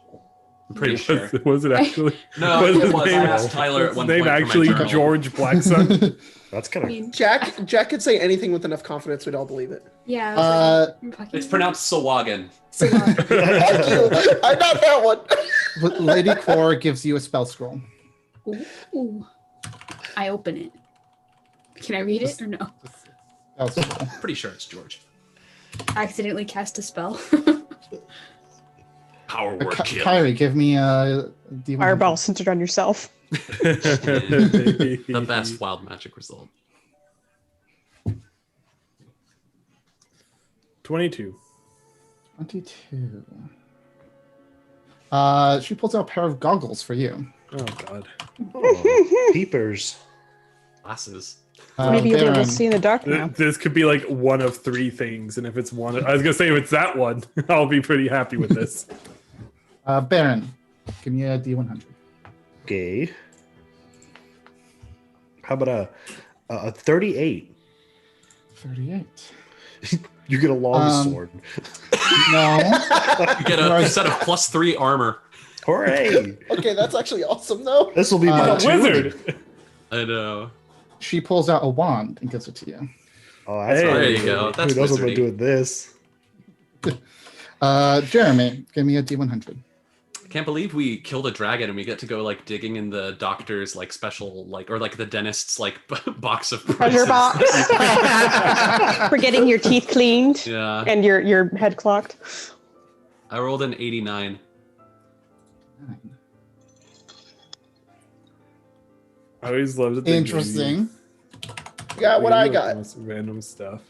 I'm pretty sure. Was it actually? No, Was it his was. I name- asked Tyler at His one name point actually for my journal. George Blackson? That's I kind of mean, Jack could say anything with enough confidence, we'd all believe it. yeah. I was like, fucking- It's pronounced Sawagan. Thank you. I got that one. Lady Core gives you a spell scroll. Ooh. I open it. Can I read it or no? Spell scroll. Pretty sure it's George. I accidentally cast a spell. Power word kill. Kyrie, give me a D100. Fireball centered on yourself. The best wild magic result. 22. 22. She pulls out a pair of goggles for you. Oh god. peepers. Glasses. Maybe you'll be able to Baron, see in the dark now. This could be like one of three things, and if it's one, I was gonna say if it's that one, I'll be pretty happy with this. Baron, give me a D100. Okay. How about a 38? 38. You get a long sword. No. You get a set of +3 armor. Hooray! Okay, that's actually awesome, though. This will be my Wizard. I know. She pulls out a wand and gives it to you. Oh, that's Hey. right. There you go. That's Who knows what I'm wizardy. gonna do with this? Jeremy, give me a D100. Can't believe we killed a dragon and we get to go like digging in the doctor's like special like or like the dentist's like box of Treasure box. For getting your teeth cleaned. Yeah. And your head clocked. I rolled an 89. I always loved it. Interesting. Got what I got. Random stuff.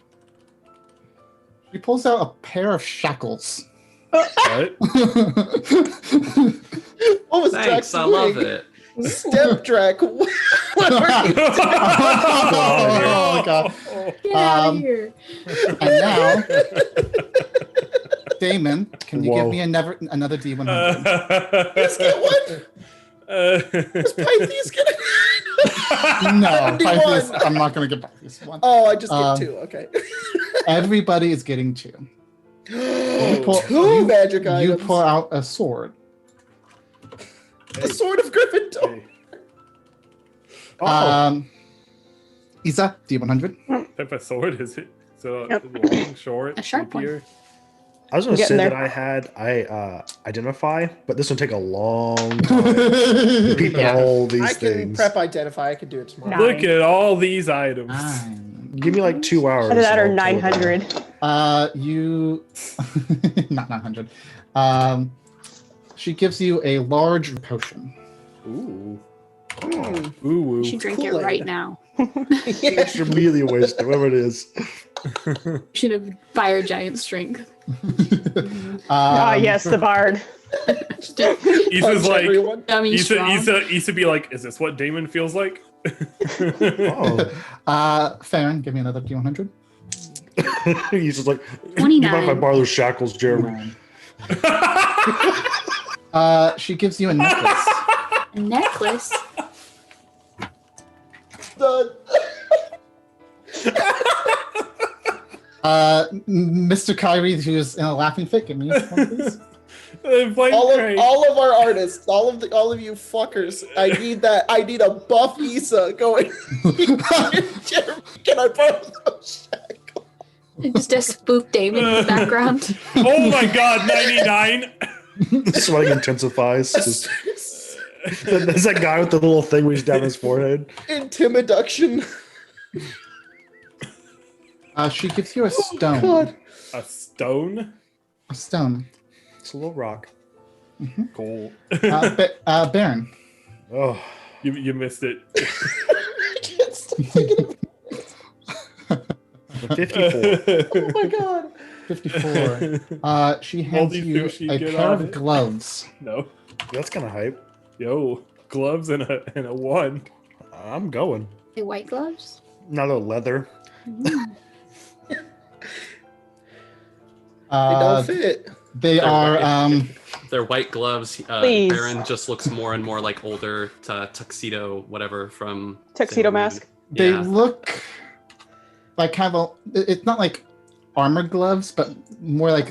He pulls out a pair of shackles. What? What was Thanks, Drax I doing? love it. Step Drac. What are you doing? Oh, God. Get out of here. And now, Damon, can you give me another D100? Let's get one. Is Pythes gonna? No, 71. Pythes, I'm not going to get Pythes one. Oh, I just get 2. Okay. Everybody is getting 2. Two magic items. You pull out a sword. The sword of Gryffindor. Isa, D100. What type of sword is it? So long, short, A sharp one. rapier? I was going to Getting say there. that I had identify, but this will take a long time. Peep at all these I can things. prep identify. I can do it tomorrow. Nine. Look at all these items. Give me like 2 hours. Either that or and I'll kill them. 900. You not 900. She gives you a large potion. Ooh. Ooh, You should drink it Kool-Aid. right now. Extra melee waste, whatever it is. You should have fire giant strength. Yes, the bard. Isa's like, Everyone. Dummy strong. Isa be like, is this what Damon feels like? Oh. Farron, give me another D100. He's just like, you mind if I 29. borrow those shackles, Jeremy? She gives you a necklace. A necklace. Done. Mr. Kyrie, who's in a laughing fit, give me one, please. All of our artists, all of you fuckers. I need that. I need a buff Issa going. Jeremy, can I borrow those shackles? Just a spook Damon in the background. Oh my god, 99. Sweating intensifies. Just, there's that guy with the little thing where he's down his forehead. Intimiduction. She gives you a stone. God. A stone? A stone. It's a little rock. Cool. Baron. Oh, You missed it. I can't stop thinking of 54. Oh my god. 54. She hands these you sushi, a get pair on of it. gloves. No. That's kind of hype. Yo, gloves and a one. I'm going. The white gloves. Not a leather. They don't fit. They are They're white gloves. Please. Baron just looks more and more like older tuxedo, whatever from Tuxedo Sailor Moon. mask. they Yeah. look like kind of it's not like armored gloves, but more like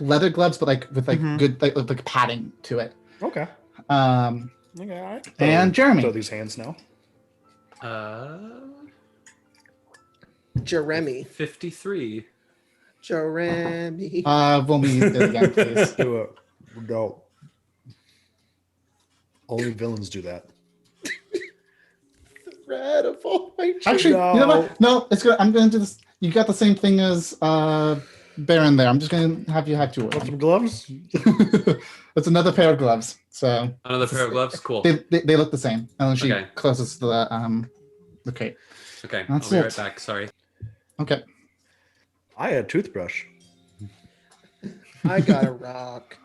leather gloves, but like with like good like padding to it. Okay. Um Okay, all right. and Jeremy. Throw these hands now. Jeremy. 53. Jeremy. We'll meet it again, please. Do it. No. Only villains do that. Thread of all my Actually, you know what? No, it's good. I'm gonna do this. You got the same thing as Baron there. I'm just gonna have you have 2 of Want them. some gloves? It's another pair of gloves. So Another pair of gloves? Cool. they look the same. And then she Okay. closes the crate. Okay, That's I'll be it. right back. Sorry. Okay. I had a toothbrush. I got a rock.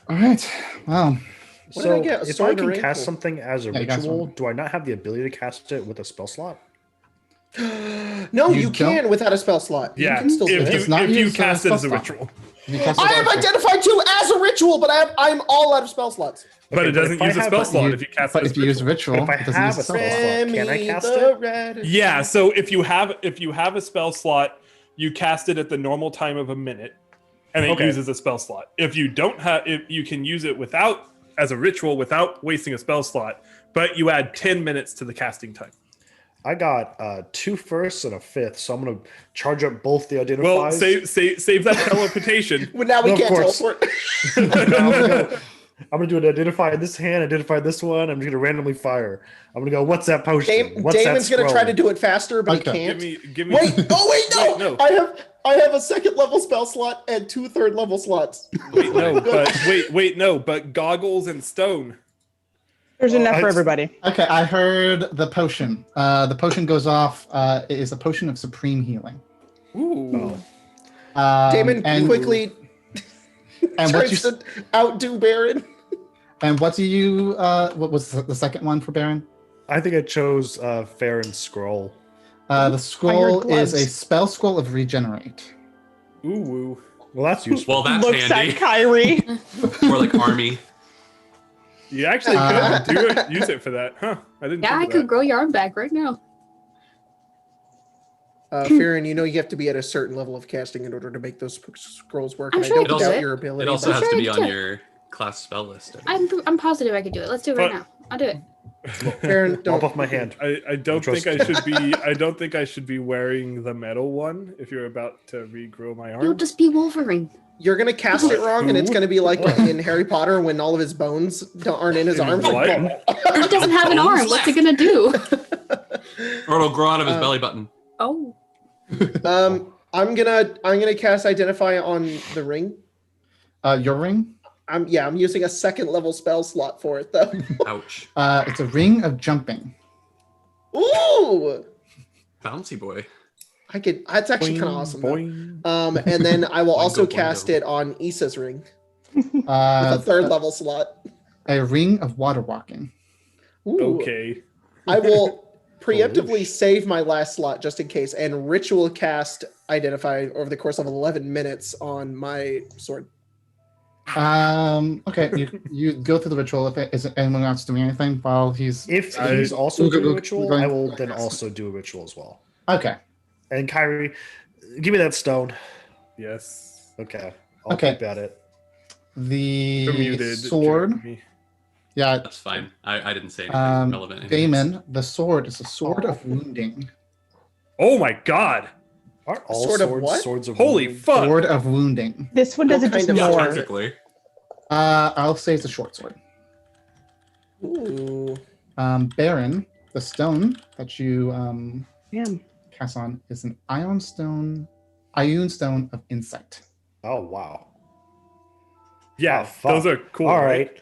All right. Well, What did I get? A If sword I and a can rainbow? cast something as a Yeah, you got ritual, something. do I not have the ability to cast it with a spell slot? No, You you can without a spell slot. Yeah, You can still do if it. It's not you used cast as it a as a spell ritual. if you cast I it have as a- identified 2 as a ritual, but I'm all out of spell slots. But Okay, it doesn't if I use a have spell a- slot if you cast it But as if you use ritual. ritual, If I it doesn't have use a spell spell slot. slot, can I Remy cast the it? Radical. Yeah, so if you have a spell slot, you cast it at the normal time of a minute, and it Okay. uses a spell slot. If you don't have, if you can use it without as a ritual without wasting a spell slot, but you add 10 minutes to the casting time. I got 2 firsts and a 5th, so I'm gonna charge up both the identifiers. Well, save that teleportation. Well, now we No, of can't course. teleport. I'm gonna do an identify in this hand, identify this one. I'm just gonna randomly fire. I'm gonna go, what's that potion? What's Damon's that gonna try to scroll? do it faster, but Okay. he can't. Give me. Wait! Oh wait, no! Wait, no. I have a 2nd level spell slot and 2 3rd level slots. Wait, no, but no, but goggles and stone. There's enough for everybody. Okay, I heard the potion. The potion goes off. It is a potion of supreme healing. Ooh. Damon quickly And what you tries to outdo Baron. and what do you? What was the second one for Baron? I think I chose Farron's scroll. The scroll gloves. is a spell scroll of regenerate. Ooh, woo. Well, that's useful. Well, that's Looks handy. at Kyrie. Or like army. You actually could use it for that, huh? I didn't. Yeah, think I of could that. grow your arm back right now. Farron, you know you have to be at a certain level of casting in order to make those scrolls work. I'm and sure I I don't can do doubt it. your ability. It also but- has to sure be I on could. your class spell list. I'm positive I could do it. Let's do it right But- now. I'll do it. Farron, Off don't. off my hand. I don't Trust think I should be. I don't think I should be wearing the metal one if you're about to regrow my You'll arm. just be Wolverine. You're gonna cast it wrong, and it's gonna be like in Harry Potter when all of his bones aren't in his arms. What? It doesn't have an arm. What's it gonna do? Or it'll grow out of his belly button. Oh. I'm gonna cast Identify on the ring. Your ring. I'm using a 2nd level spell slot for it though. Ouch. It's a ring of jumping. Ooh, Bouncy boy. That's actually kind of awesome. though. Boing. And then I will also Boingo, boingo. cast it on Issa's ring with a 3rd level slot. A ring of water walking. Ooh. Okay. I will preemptively save my last slot just in case, and ritual cast Identify over the course of 11 minutes on my sword. Okay, you go through the ritual. Is anyone else doing anything while he's? If I- he's also We'll go- doing a we'll ritual, go- I will then also do a ritual as well. Okay. And Kyrie, give me that stone. Yes. Okay. I'll Okay. keep at it. The You're muted, sword. Jeremy. Yeah. That's fine. I didn't say anything relevant. anyways. Damon, the sword is a sword of wounding. Oh my god! Aren't all Sword of swords what? swords of Holy wounding? fuck! Sword of wounding. This one does What it just kind of Yeah, more. technically. I'll say it's a short sword. Ooh. Baron, the stone that you Damn. cast on is an ion stone of insight. Oh wow. Yeah, Oh, fuck. those are cool. All right.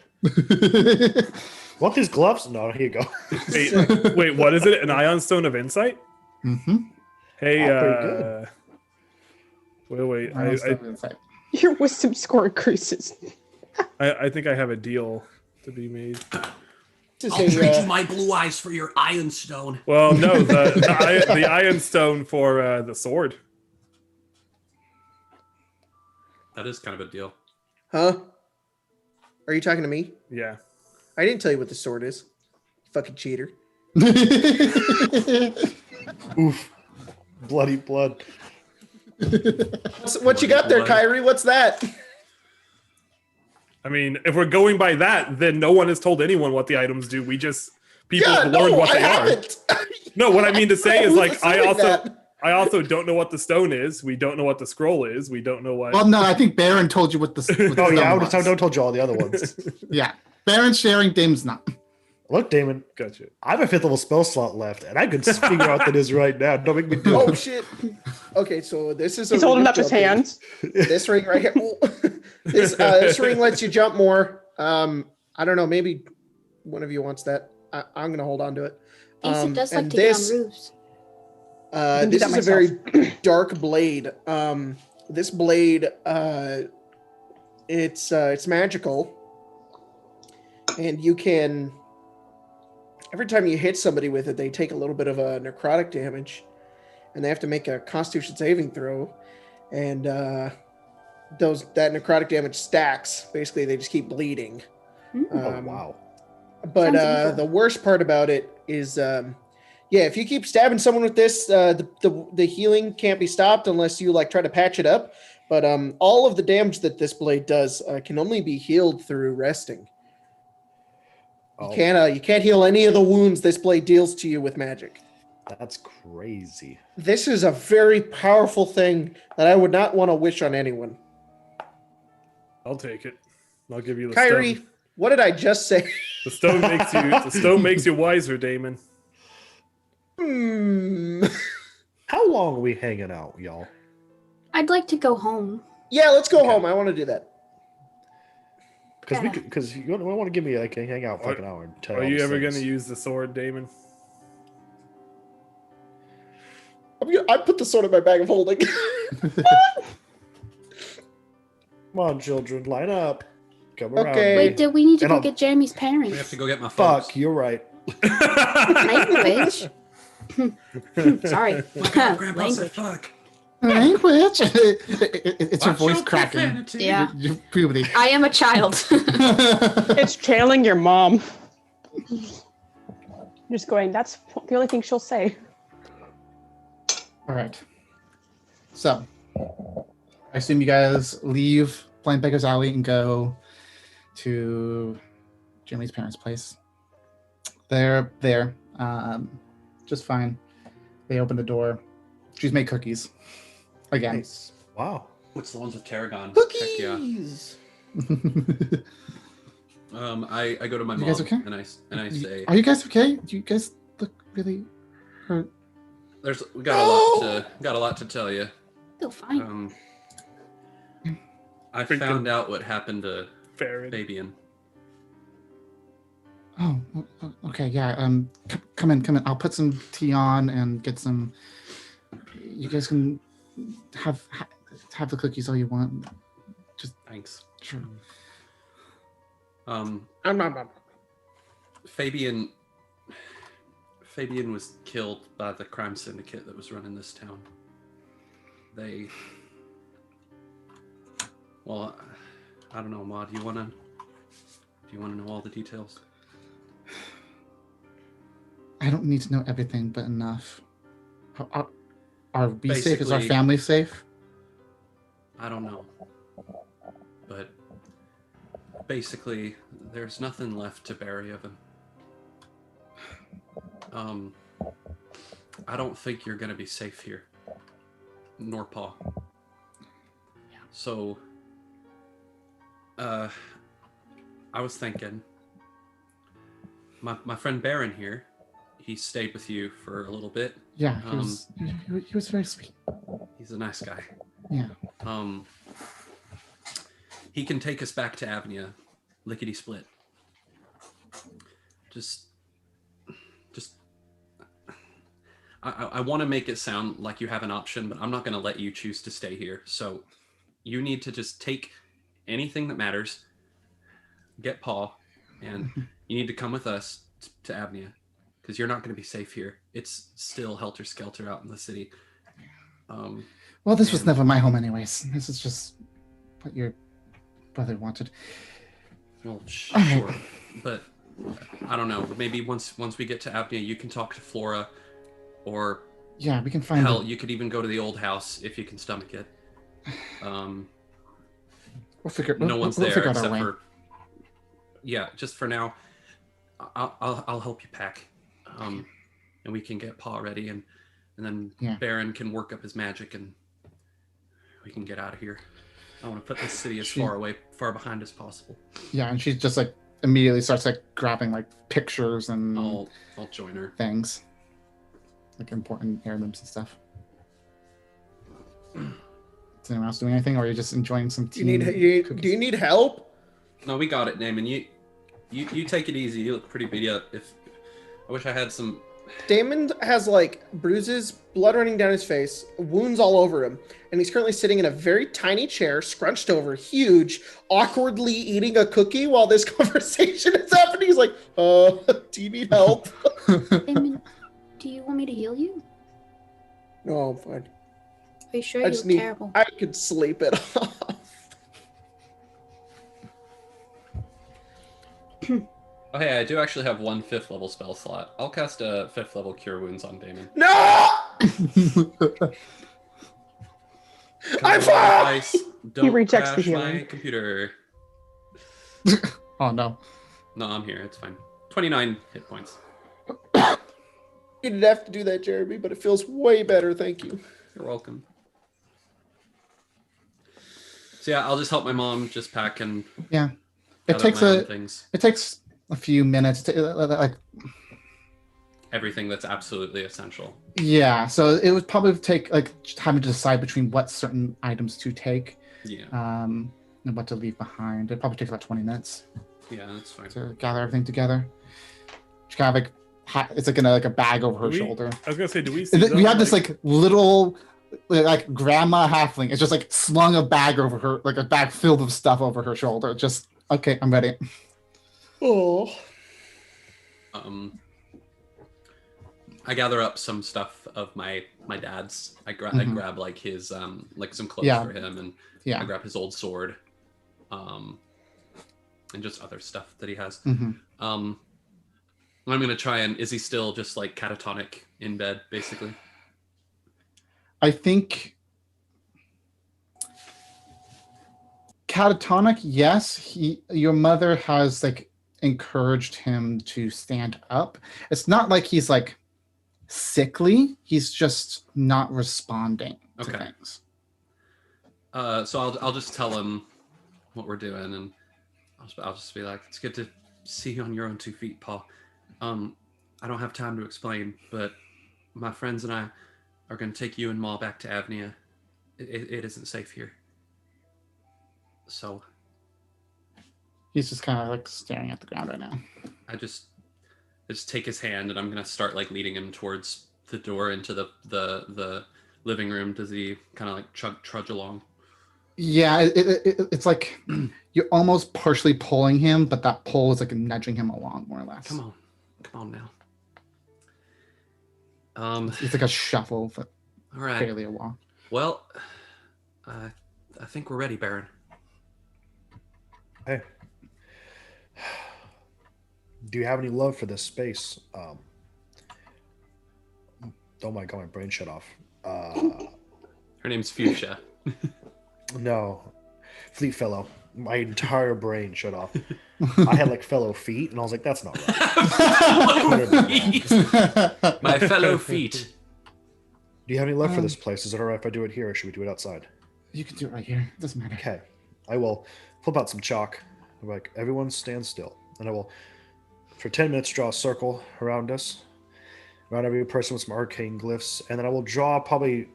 Want these gloves? No, here you go. Wait, what is it? An ion stone of insight? Mm-hmm. Hey, Oh, pretty wait. Ion stone of insight. Your wisdom score increases. I think I have a deal to be made. This I'll is trade a, you my blue eyes for your iron stone. Well, no, the iron stone for the sword. That is kind of a deal. huh? Are you talking to me? Yeah. I didn't tell you what the sword is. You fucking cheater. Oof. Bloody blood. What you got there, Kyrie? What's that? I mean, if we're going by that, then no one has told anyone what the items do. We just people Yeah, have learned no, what I they are. haven't. No, what I mean to say is Who's like I assuming that? also don't know what the stone is. We don't know what the scroll is. We don't know what. Well, no, I think Baron told you what the. What the Oh yeah, I would stone have was. told you all the other ones. Yeah, Baron's sharing, Damon's not. Look, Damon, Gotcha. I have a 5th level spell slot left, and I could figure out that is right now. Don't make me do Oh it. shit. Okay, so this is. He's a holding ring up his jumping. hands. This ring right here. Ooh. This ring lets you jump more. I don't know. Maybe one of you wants that. I'm gonna hold on to it. Asa does like and to this, get on roofs. can do this that is a very dark blade. This blade, it's magical, and you can. Every time you hit somebody with it, they take a little bit of a necrotic damage, and they have to make a Constitution saving throw, and that necrotic damage stacks. Basically, they just keep bleeding. Oh wow. But Sounds evil. the worst part about it is, if you keep stabbing someone with this, the healing can't be stopped unless you like try to patch it up. But all of the damage that this blade does can only be healed through resting. Oh. You can't heal any of the wounds this blade deals to you with magic. That's crazy. This is a very powerful thing that I would not want to wish on anyone. I'll take it. I'll give you the Kyrie, stone. what did I just say? The stone makes you wiser, Damon. How long are we hanging out, y'all? I'd like to go home. Yeah, let's go home. I want to do that. Because you don't want to give me like a hang out for like an hour. And tell Are all you these ever things. going to use the sword, Damon? I put the sword in my bag of holding. Come on, children, line up. Come around. Okay. Wait, do we need to And go I'll- get Jeremy's parents? We have to go get my folks. Fuck, you're right. Language. Sorry. Grandpa said Language. fuck. Language. It's her Watch voice your cracking. profanity. Yeah. Your puberty. I am a child. It's channeling your mom. Just going, that's the only thing she'll say. All right. So, I assume you guys leave Blind Beggar's Alley and go to Jimmy's parents' place. They're there, just fine. They open the door. She's made cookies. Again. Nice. Wow. What's the ones with tarragon? Cookies. Heck yeah. I go to my You mom guys okay? and I say, Are you guys okay? Do you guys look really hurt? we got a lot to tell you. Feel fine. I Freaking- found out what happened to Farron. Fabian. Oh, okay, yeah. Come in. I'll put some tea on and get some. You guys can have the cookies all you want. Thanks. Sure. Fabian was killed by the crime syndicate that was running this town. Well, I don't know, Ma. Do you wanna know all the details? I don't need to know everything, but enough. Are we safe? Is our Basically- family safe? I don't know. But basically, there's nothing left to bury of him. I don't think you're gonna be safe here. Nor Pa. So, I was thinking, my friend Baron here, he stayed with you for a little bit. Yeah, he was very sweet. He's a nice guy. Yeah. He can take us back to AVNIA, lickety split. I want to make it sound like you have an option, but I'm not going to let you choose to stay here. So you need to just take anything that matters, get Pa, and you need to come with us to AVNIA, because you're not going to be safe here. It's still helter-skelter out in the city. Well, this was never my home anyways. This is just what your brother wanted. Well, sure, but I don't know. Maybe once we get to AVNIA, you can talk to Flora, or Yeah, we can find hell, it. you could even go to the old house if you can stomach it. We'll figure. No one's there figure out our except way. for. Yeah, just for now. I'll help you pack, and we can get Pa ready, and then Baron can work up his magic, and we can get out of here. I want to put this city as far behind as possible. Yeah, and she just like immediately starts like grabbing like pictures and I'll join her. things, like important heirlooms and stuff. Is anyone else doing anything, or are you just enjoying some tea? Do you need help? No, we got it, Damon. You take it easy. You look pretty beat up. I wish I had some. Damon has like bruises, blood running down his face, wounds all over him, and he's currently sitting in a very tiny chair, scrunched over, huge, awkwardly eating a cookie while this conversation is happening. He's like, do you need help? Damon, do you want me to heal you? No, I'm fine. Are you sure I you just look need. terrible? I could sleep it off. Oh, hey, I do actually have one 5th level spell slot. I'll cast a 5th level Cure Wounds on Damon. No! I'm fine! Device, don't rejects the crash my healing. computer. Oh no. No, I'm here. It's fine. 29 hit points. You didn't have to do that, Jeremy, but it feels way better. Thank you. You're welcome. So yeah, I'll just help my mom just pack and it takes things. It takes a few minutes to like everything that's absolutely essential. Yeah, so it would probably take like having to decide between what certain items to take, and what to leave behind. It probably takes about 20 minutes. Yeah, that's fine. To gather everything together. She kind of like it's like in a bag over her shoulder. I was gonna say, do we? We have this like little like grandma halfling. It's just like slung a bag over her, like a bag filled with stuff over her shoulder. Just okay, I'm ready. Oh. I gather up some stuff of my dad's. I grab like his like some clothes for him, and I grab his old sword, and just other stuff that he has. I'm gonna try and is he still just like catatonic in bed, basically? I think catatonic, yes. Your mother has like encouraged him to stand up. It's not like he's like sickly, he's just not responding to things. So I'll just tell him what we're doing, and I'll just be like, it's good to see you on your own 2 feet, Paul. I don't have time to explain, but my friends and I are going to take you and Ma back to AVNIA. It isn't safe here. So he's just kind of like staring at the ground right now. I just take his hand, and I'm gonna start like leading him towards the door into the living room. Does he kind of like trudge along? Yeah, it's like you're almost partially pulling him, but that pull is like nudging him along more or less. Come on now. It's like a shuffle, but all right, barely a walk. Well, I think we're ready, Baron. Hey. Do you have any love for this space? Don't mind, got my brain shut off. Her name's Fuchsia. No, Fleet Fellow. My entire brain shut off. I had like fellow feet, and I was like, that's not right. My fellow feet. Do you have any love for this place? Is it all right if I do it here, or should we do it outside? You can do it right here. It doesn't matter. Okay. I will flip out some chalk. I'm like, everyone stand still. And I will, for 10 minutes, draw a circle around us, around every person with some arcane glyphs. And then I will draw probably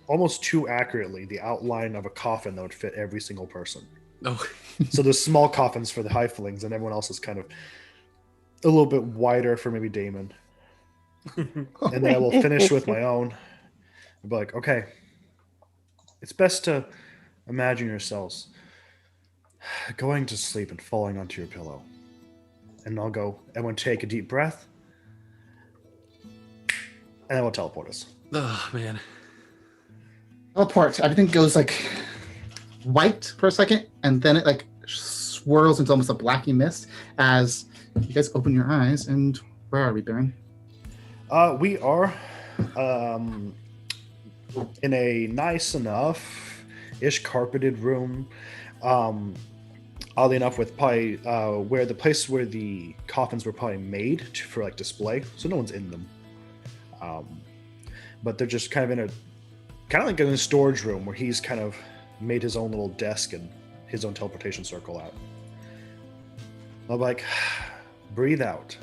almost too accurately the outline of a coffin that would fit every single person. Oh. So there's small coffins for the Haflings, and everyone else is kind of a little bit wider for maybe Damon. And then I will finish with my own. I'll be like, okay, it's best to imagine yourselves going to sleep and falling onto your pillow. And I'll go, everyone take a deep breath, and then we'll teleport us. Oh, man. Teleport. Everything goes like white for a second, and then it like swirls into almost a blacky mist as you guys open your eyes. And where are we, Baron? We are in a nice enough-ish carpeted room. Oddly enough, with probably where the place where the coffins were probably made for like display, so no one's in them. But they're just kind of like in a storage room where he's kind of made his own little desk and his own teleportation circle out. I'm like, breathe out.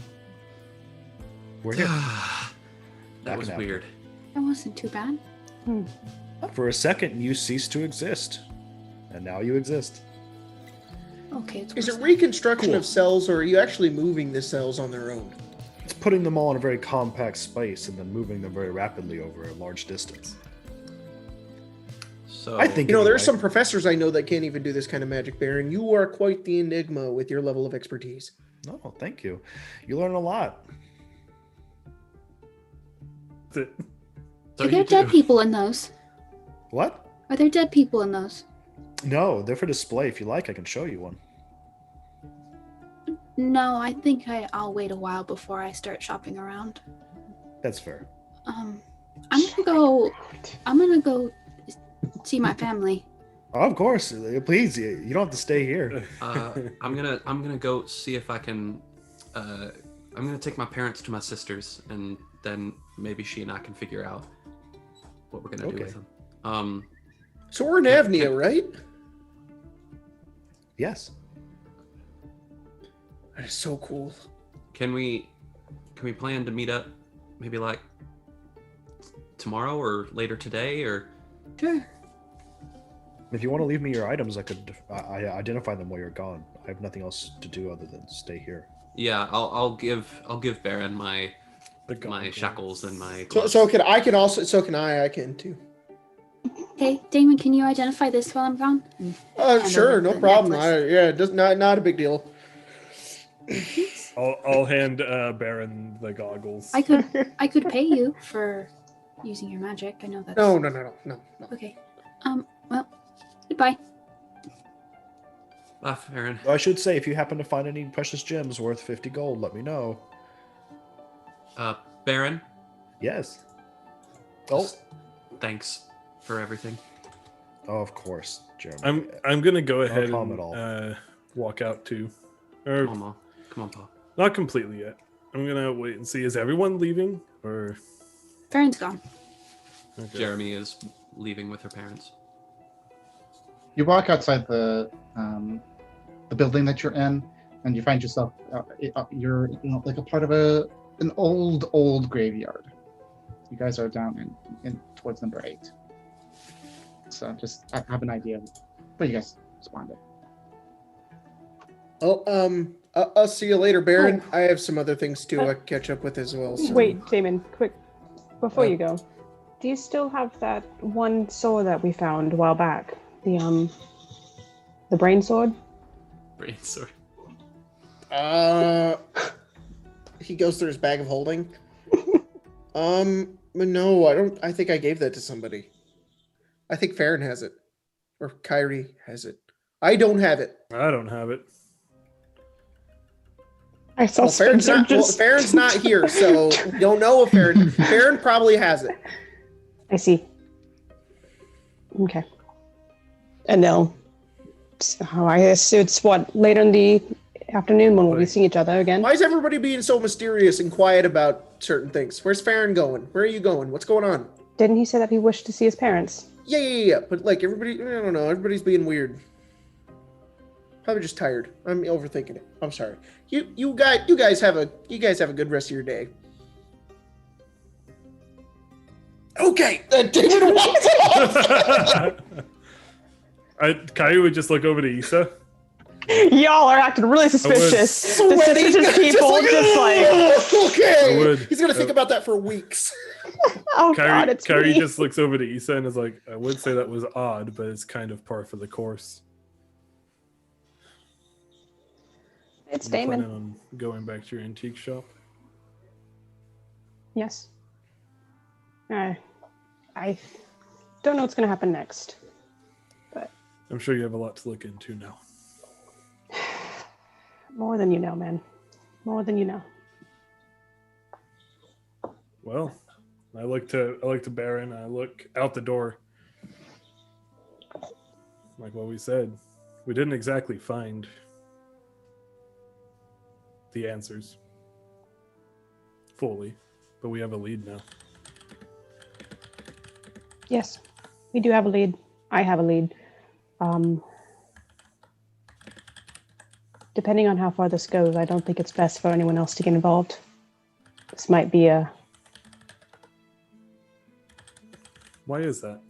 We're here. That was weird. That wasn't too bad. For a second, you ceased to exist, and now you exist. Okay. Is it reconstruction of cells, or are you actually moving the cells on their own? It's putting them all in a very compact space and then moving them very rapidly over a large distance. So I think there's some professors I know that can't even do this kind of magic, Baron. You are quite the enigma with your level of expertise. Oh, thank you. You learn a lot. So Are there dead people in those? What? Are there dead people in those? No, they're for display. If you like, I can show you one. No, I think I'll wait a while before I start shopping around. That's fair. I'm gonna go see my family. Oh, of course. Please, you don't have to stay here. I'm gonna go see if I can. I'm gonna take my parents to my sisters and then maybe she and I can figure out what we're gonna do with him. So we're in AVNIA, right? Yes. That is so cool. Can we plan to meet up maybe like tomorrow or later today or? Sure. If you want to leave me your items, I identify them while you're gone. I have nothing else to do other than stay here. Yeah, I'll give Baron my shackles and my gloves. So can I can too. Hey, Damon, can you identify this while I'm gone? Sure, no problem. Not a big deal. I'll hand Baron the goggles. I could pay you for using your magic. I know that's... No. Okay. Well, goodbye. Bye, Baron. I should say, if you happen to find any precious gems worth 50 gold, let me know. Baron? Yes. Oh. Thanks for everything. Oh, of course, Jeremy. I'm gonna go ahead and walk out too. Or, come on, Pa. Not completely yet. I'm gonna wait and see. Is everyone leaving or? Baron's gone. Okay. Jeremy is leaving with her parents. You walk outside the building that you're in, and you find yourself you're like a part of an old graveyard. You guys are down in towards number 8. So just have an idea of where you guys spawned it. I'll see you later, Baron. I have some other things to catch up with as well. So. Wait, Damon, quick, before you go, do you still have that one sword that we found a while back? The brain sword? Brain sword. He goes through his bag of holding. No, I don't. I think I gave that to somebody. I think Farron has it, or Kyrie has it. I don't have it. I don't have it. I saw Farron's not here, so don't know if Farron. Farron probably has it. I see. Okay. And now, I assume it's what, later in the afternoon when we'll be seeing each other again? Why is everybody being so mysterious and quiet about certain things? Where's Farron going? Where are you going? What's going on? Didn't he say that he wished to see his parents? Yeah. But like everybody, I don't know. Everybody's being weird. Probably just tired. I'm overthinking it. I'm sorry. You guys have a good rest of your day. Okay, David walks off. Kai would just look over to Issa. Y'all are acting really suspicious. The suspicious people just like okay. He's gonna think about that for weeks. Oh God, it's Kyrie me. just looks over to Issa and is like, I would say that was odd, but it's kind of par for the course. It's You Damon. planning on going back to your antique shop? Yes. I don't know what's gonna happen next, but I'm sure you have a lot to look into now. more than you know, man. More than you know. Well, I look to Baron. I look out the door. Like what we said, we didn't exactly find the answers fully, but we have a lead now. Yes, we do have a lead. I have a lead. Depending on how far this goes, I don't think it's best for anyone else to get involved. This might be a... Why is that?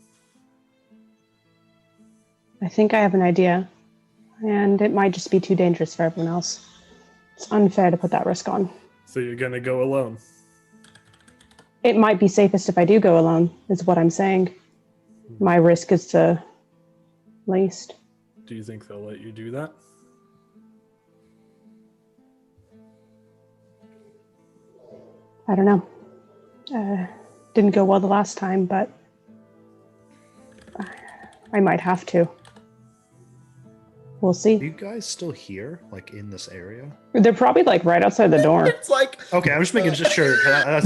I think I have an idea, and it might just be too dangerous for everyone else. It's unfair to put that risk on. So you're gonna go alone? It might be safest if I do go alone, is what I'm saying. My risk is the least. Do you think they'll let you do that? I don't know. Didn't go well the last time, but I might have to. We'll see. Are you guys still here, like in this area? They're probably like right outside the door. It's like Okay, I'm just making sure. I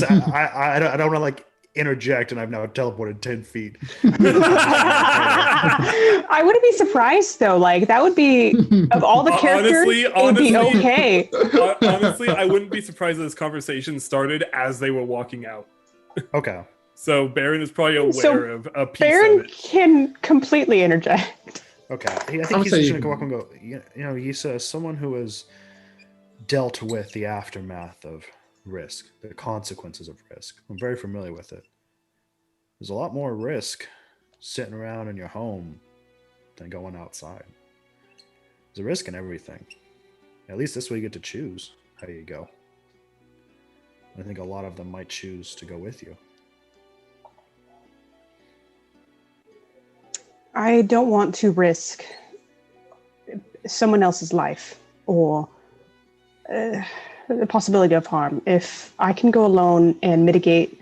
don't want to like interject, and I've now teleported 10 feet. I wouldn't be surprised though. Like that would be of all the characters, it would be okay. Honestly, I wouldn't be surprised that this conversation started as they were walking out. Okay. So Baron is probably aware of a piece Baron of it. can completely interject. Okay. I think he's just going to go up and go, he's someone who has dealt with the aftermath of risk, the consequences of risk. I'm very familiar with it. There's a lot more risk sitting around in your home than going outside. There's a risk in everything. At least this way you get to choose how you go. I think a lot of them might choose to go with you. I don't want to risk someone else's life or the possibility of harm if I can go alone and mitigate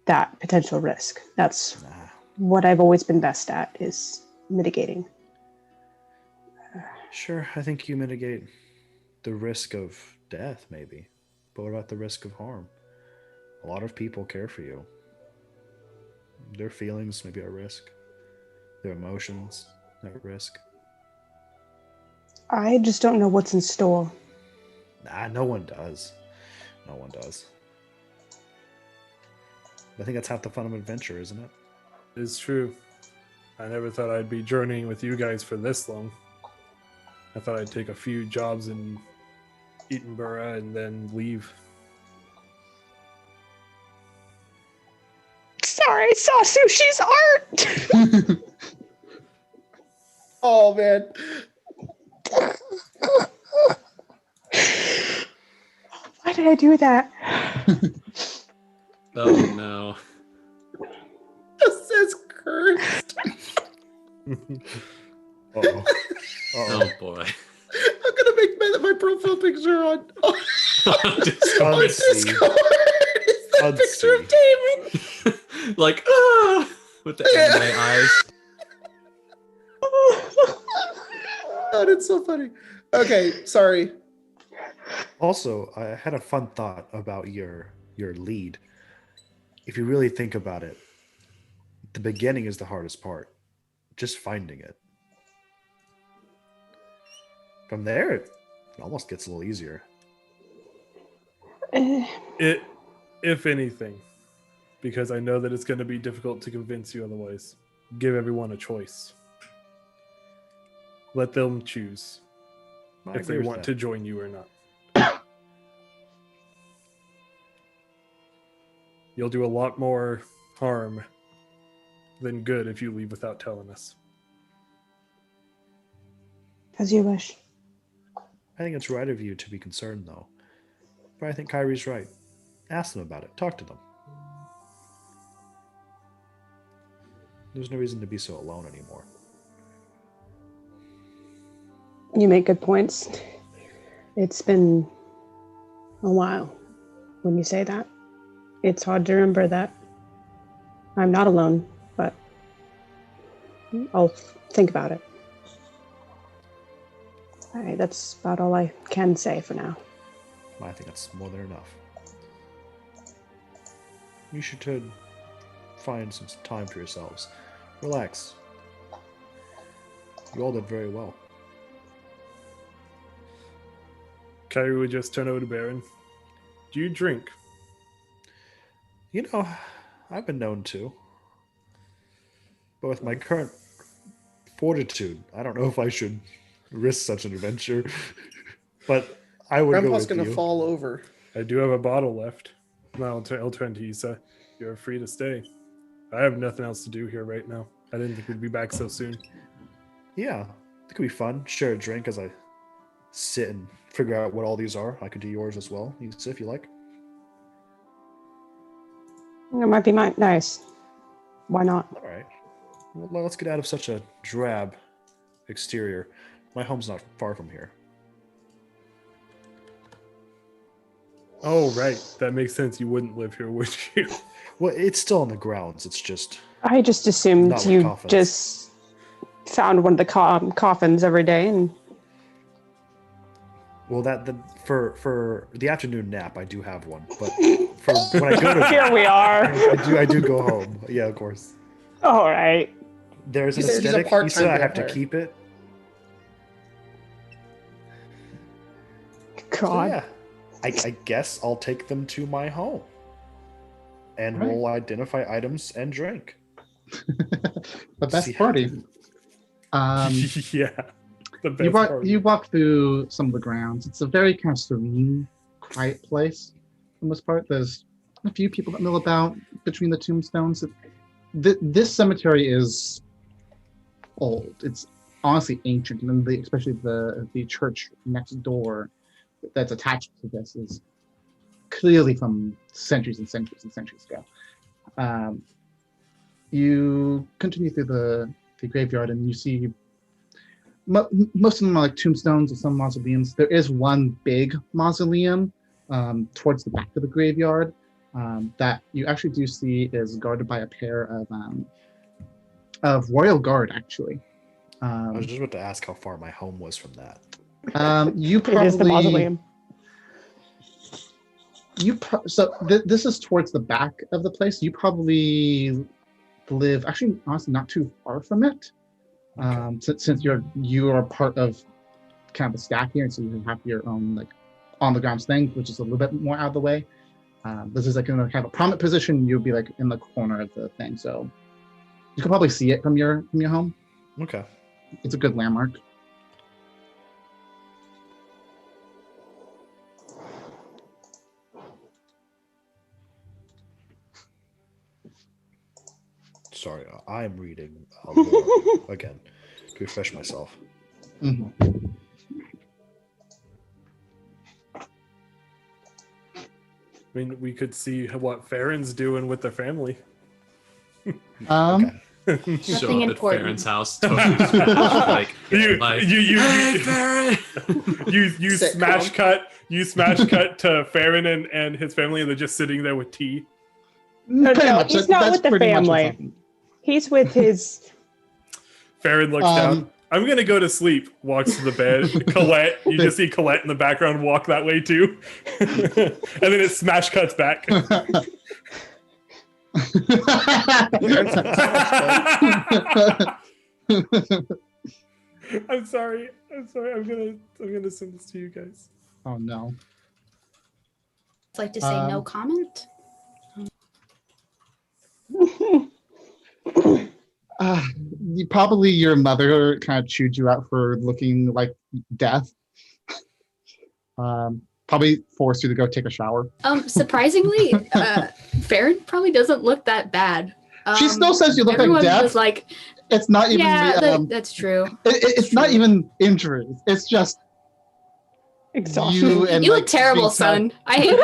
that potential risk. That's what I've always been best at, is mitigating. Sure, I think you mitigate the risk of death, maybe. But what about the risk of harm? A lot of people care for you. Their feelings may be at risk. Their emotions at risk. I just don't know what's in store. Nah, no one does. No one does. I think that's half the fun of adventure, isn't it? It's true. I never thought I'd be journeying with you guys for this long. I thought I'd take a few jobs in Edinburgh and then leave. Sorry, I saw Sushi's art! Oh, man. Why did I do that? Oh no. This is cursed. Uh-oh. Oh boy. I'm gonna make my profile picture on Discord. Discord. It's that picture of Damon. Like, with the anime eyes. God, it's so funny. Okay, sorry. Also, I had a fun thought about your lead. If you really think about it, the beginning is the hardest part. Just finding it. From there, it almost gets a little easier. If anything, because I know that it's going to be difficult to convince you otherwise. Give everyone a choice. Let them choose if they want to join you or not. You'll do a lot more harm than good if you leave without telling us. As you wish. I think it's right of you to be concerned, though. But I think Kyrie's right. Ask them about it. Talk to them. There's no reason to be so alone anymore. You make good points. It's been a while when you say that. It's hard to remember that I'm not alone, but I'll think about it. All right, that's about all I can say for now. I think that's more than enough. You should find some time for yourselves. Relax. You all did very well. Kyrie would just turn over to Baron. Do you drink? You know, I've been known to. But with my current fortitude, I don't know if I should risk such an adventure. But I would Grandpa's go with gonna you. fall over. I do have a bottle left. I'll turn to Issa. You're free to stay. I have nothing else to do here right now. I didn't think we'd be back so soon. Yeah, it could be fun. Share a drink as I sit and figure out what all these are. I could do yours as well, Issa, if you like. It might be nice. Why not? All right. Well, let's get out of such a drab exterior. My home's not far from here. Oh, right. That makes sense. You wouldn't live here, would you? Well, it's still on the grounds. It's just... I just assumed Not with you coffins. just found one of the coffins every day and... Well, for the afternoon nap, I do have one. But for when I go to Here we are. I do go home. Yeah, of course. All right. There's an He's a aesthetic. He part-time said I have to vampire. keep it. So God. yeah, I guess I'll take them to my home, and Right. we'll identify items and drink. The best See- party. Yeah. The best You walk, part. you walk through some of the grounds. It's a very kind of serene, quiet place for the most part. There's a few people that mill about between the tombstones. This cemetery is old. It's honestly ancient, and especially the church next door that's attached to this is clearly from centuries and centuries and centuries ago. You continue through the graveyard, and you see most of them are like tombstones or some mausoleums. There is one big mausoleum towards the back of the graveyard that you actually do see is guarded by a pair of royal guard, actually. I was just about to ask how far my home was from that. You probably It is the mausoleum. This is towards the back of the place. You probably live actually honestly not too far from it. Since you are part of kind of the staff here, and so you have your own like on the ground thing, which is a little bit more out of the way. This is like going to have a prominent position. You'll be like in the corner of the thing, so you can probably see it from your home. Okay. It's a good landmark. Sorry, I'm reading lore again to refresh myself. Mhm. I mean, we could see what Farron's doing with the family. Okay. Show Nothing up at important. Farron's house. Totally smashed, like, You hey, Farron! you smash cut to Farron and his family, and they're just sitting there with tea. No, Pretty no, much. he's not That's with the pretty much what's family. happening. He's with his. Farron looks down. I'm gonna go to sleep. Walks to the bed. Colette, you just see Colette in the background walk that way too, and then it smash cuts back. I'm sorry. I'm gonna send this to you guys. Oh no. I'd like to say no comment. Probably your mother kind of chewed you out for looking like death. Probably forced you to go take a shower. Surprisingly, Farron probably doesn't look that bad. She still says you look like everyone death. was like, It's not even. yeah, that's true. It's not even injuries. It's just Exhaustion. you and You like, look terrible, being son. I hate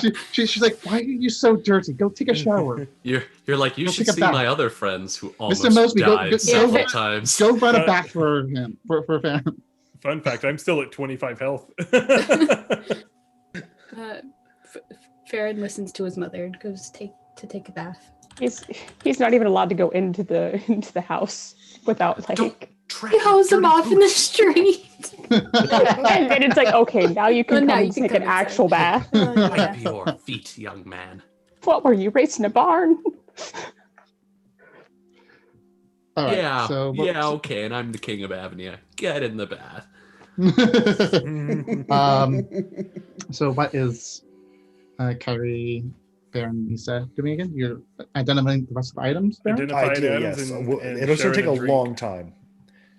you. she's like, why are you so dirty? Go take a shower. You're like, you Go should take a see bath. my other friends who almost Mosby, go- died go- several go- times. Go run a bath for him. For Farron. Fun fact: I'm still at 25 health. Farron listens to his mother and goes take a bath. He's not even allowed to go into the house without like. Don't track He hose him dirty off in the street. And then it's like, okay, now you can Now come you and can take come an actual inside. bath. Wipe your feet, young man. What were you racing a barn? All right, Yeah, so yeah, okay, and I'm the king of AVNIA. Get in the bath. So what is Kyrie, Baron, Lisa doing again? You're identifying the rest of the items, Baron? Identified Idea, items yes. and It'll still share take and a drink. long time.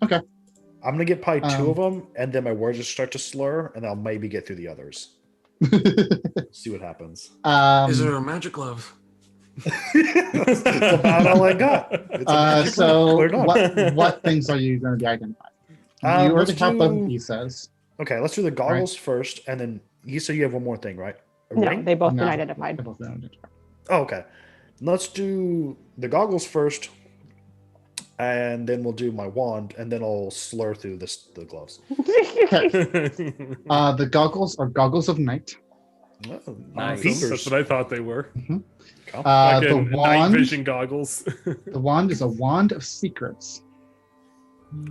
Okay. I'm gonna get probably two Um, of them, and then my words will start to slur, and I'll maybe get through the others. See what happens. Is there a magic glove? That's about all I got. It's a magic so cleared on. what things are you going to be identifying? You already let's have both do- he says. Okay, let's do the goggles first, and then you said you have one more thing, right? A No, ring? they both been No, identified. they both been identified. Oh, okay. Let's do the goggles first, and then we'll do my wand, and then I'll slur through the gloves. The goggles are goggles of night. Oh, Nice. peepers. That's what I thought they were. Okay. The Fucking night wand, vision goggles. the wand is a wand of secrets,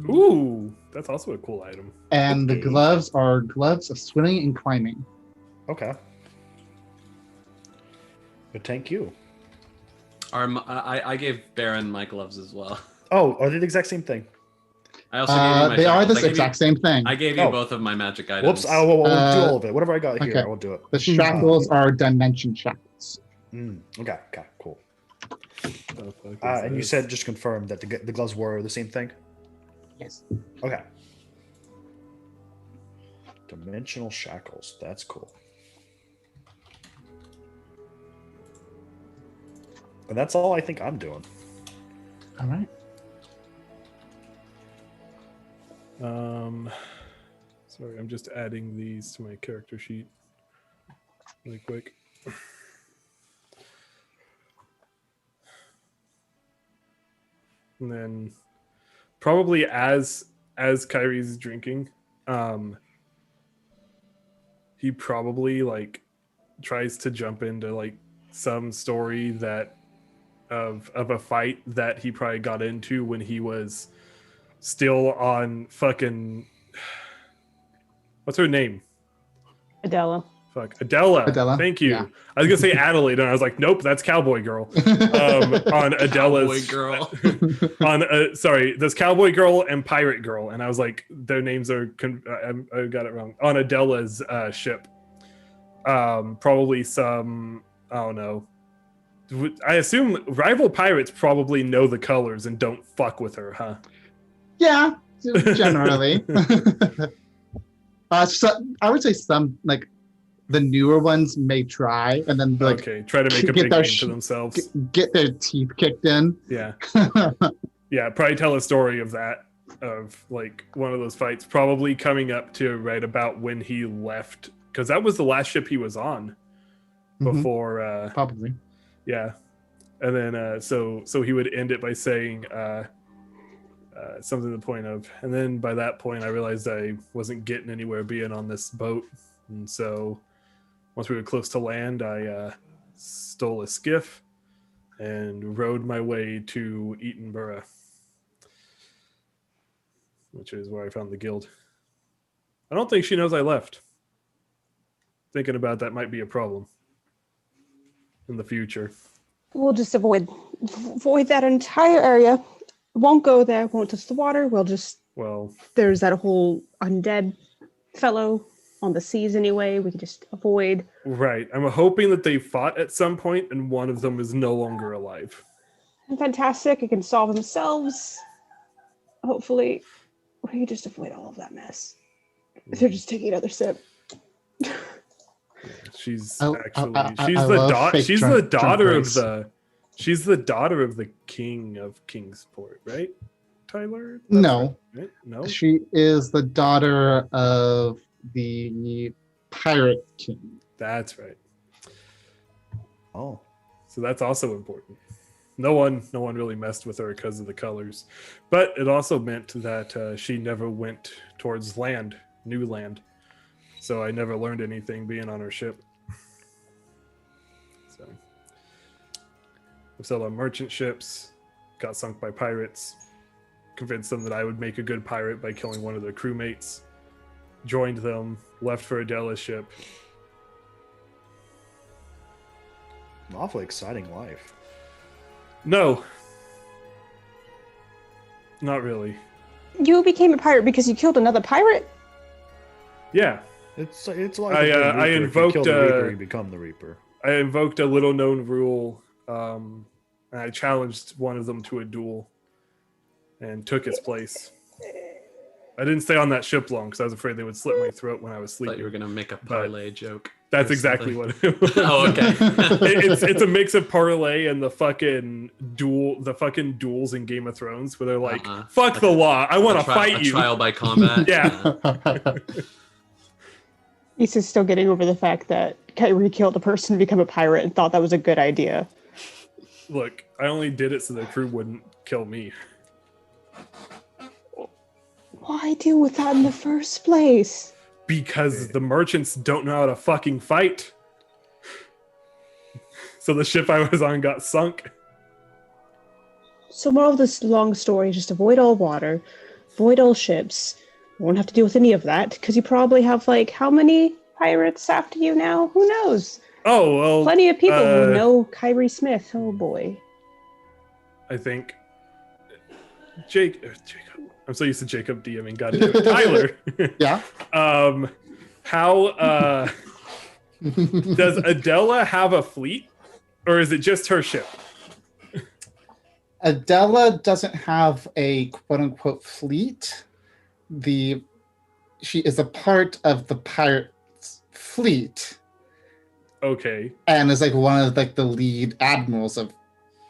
Ooh, that's also a cool item. and the Okay. gloves are gloves of swimming and climbing. Okay. But thank you. I gave Baron my gloves as well. Oh, are they the exact same thing? I also gave you my They are shackles. the exact same thing. I gave you both of my magic items. Whoops! I will do all of it. Whatever I got here, okay. I will do it. The shackles are dimension shackles. Okay, cool. And you said just confirm that the gloves were the same thing? Yes. Okay. Dimensional shackles. That's cool. And that's all I think I'm doing. All right. Sorry, I'm just adding these to my character sheet really quick. And then probably as Kyrie's drinking, he probably like tries to jump into like some story that of a fight that he probably got into when he was still on fucking what's her name? Adela. Fuck, Adela. Adela, Thank you. yeah. I was gonna say Adelaide, and I was like, nope, that's Cowboy Girl. On Adela's Cowboy Girl. sorry, there's Cowboy Girl and Pirate Girl, and I was like, their names are I got it wrong. On Adela's ship, probably some I don't know. I assume rival pirates probably know the colors and don't fuck with her, huh? Yeah, generally. So I would say some like the newer ones may try and then like try to make a big name to themselves, get their teeth kicked in. Yeah. Yeah, probably tell a story of that, of like one of those fights, probably coming up to right about when he left, because that was the last ship he was on before. Probably. Yeah, and then so he would end it by saying something to the point of, and then by that point I realized I wasn't getting anywhere being on this boat, and so once we were close to land, I stole a skiff and rowed my way to Eatonborough, which is where I found the guild. I don't think she knows I left. Thinking about that might be a problem in the future. We'll just avoid that entire area. Won't go there, won't touch the water. There's that whole undead fellow on the seas anyway. We can just avoid. Right. I'm hoping that they fought at some point and one of them is no longer alive. Fantastic. It can solve themselves. Hopefully, we can just avoid all of that mess. They're just taking another sip. She's the daughter of the king of Kingsport, right? Tyler? No. Right? No. She is the daughter of the pirate king. That's right. Oh. So that's also important. No one really messed with her because of the colors. But it also meant that she never went towards new land. So I never learned anything being on her ship. So I've sailed on merchant ships, got sunk by pirates, convinced them that I would make a good pirate by killing one of their crewmates, joined them, left for Adela's ship. An awfully exciting life. No. Not really. You became a pirate because you killed another pirate? Yeah. It's like I invoked if you kill the Reaper, you become the Reaper. I invoked a little known rule, and I challenged one of them to a duel and took its place. I didn't stay on that ship long because I was afraid they would slit my throat when I was I sleeping. thought you were gonna make a parlay joke. That's exactly what it was. Oh, okay. it's a mix of parlay and the fucking duels in Game of Thrones where they're like, fuck the law, I want to fight you. Trial by combat. Yeah. Issa's still getting over the fact that Kyrie killed a person to become a pirate and thought that was a good idea. Look, I only did it so the crew wouldn't kill me. Why deal with that in the first place? Because the merchants don't know how to fucking fight. So the ship I was on got sunk. So moral of this long story is just avoid all water, avoid all ships. You won't have to deal with any of that, because you probably have, like, how many pirates after you now? Who knows? Oh, well... Plenty of people who know Kyrie Smith. Oh, boy. I think Jacob. I'm so used to Jacob DMing. God damn it. Tyler. Yeah. How does Adela have a fleet, or is it just her ship? Adela doesn't have a quote-unquote fleet. She is a part of the pirates' fleet. Okay. And is like one of like the lead admirals of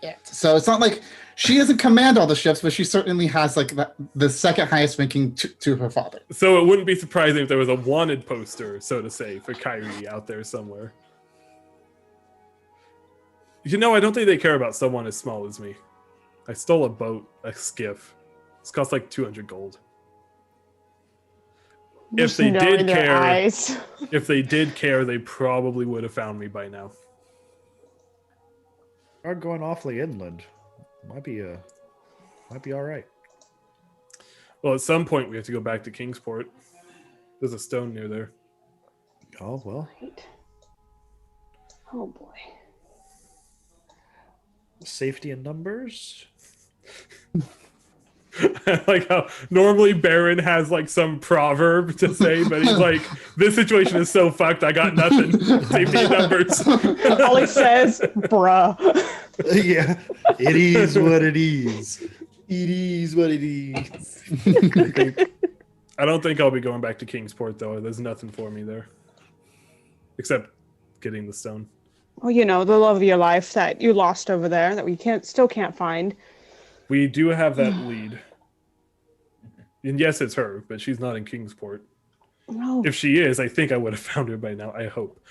it. So it's not like she doesn't command all the ships, but she certainly has like the second highest ranking to her father. So it wouldn't be surprising if there was a wanted poster, so to say, for Kyrie out there somewhere. You know, I don't think they care about someone as small as me. I stole a boat, a skiff. It's cost like 200 gold. If they did care, if they did care, they probably would have found me by now. Are going awfully inland. Might be all right. Well, at some point we have to go back to Kingsport. There's a stone near there. Oh well. Oh boy. Safety in numbers. I like how normally Baron has like some proverb to say, but he's like, this situation is so fucked, I got nothing. Safety in numbers. All he says, bruh. Yeah. It is what it is. It is what it is. I don't think I'll be going back to Kingsport though. There's nothing for me there. Except getting the stone. Well, you know, the love of your life that you lost over there that we still can't find. We do have that lead. And yes, it's her, but she's not in Kingsport. No. If she is, I think I would have found her by now, I hope.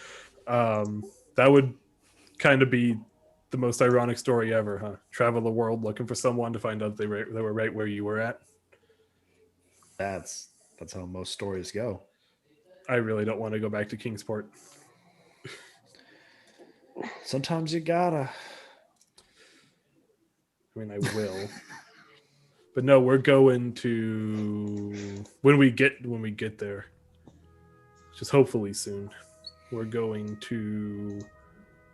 That would kind of be the most ironic story ever, huh? Travel the world looking for someone to find out they were right where you were at. That's how most stories go. I really don't want to go back to Kingsport. Sometimes you gotta. I mean, I will. But no, we're going to when we get there. Just hopefully soon. We're going to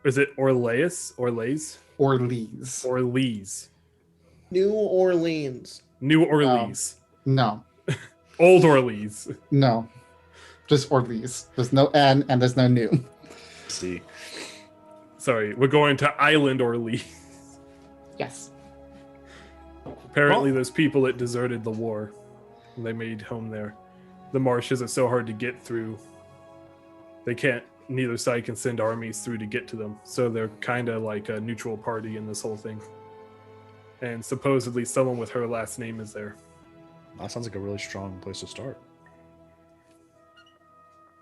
is it Orleans? Orleans. Orleans. New Orleans. New Orleans. No. Old Orleans. No. Just Orleans. There's no N and there's no new. See. Sorry, we're going to Island Orleans. Yes. Apparently there's people that deserted the war. And they made home there. The marshes are so hard to get through. Neither side can send armies through to get to them. So they're kind of like a neutral party in this whole thing. And supposedly someone with her last name is there. That sounds like a really strong place to start.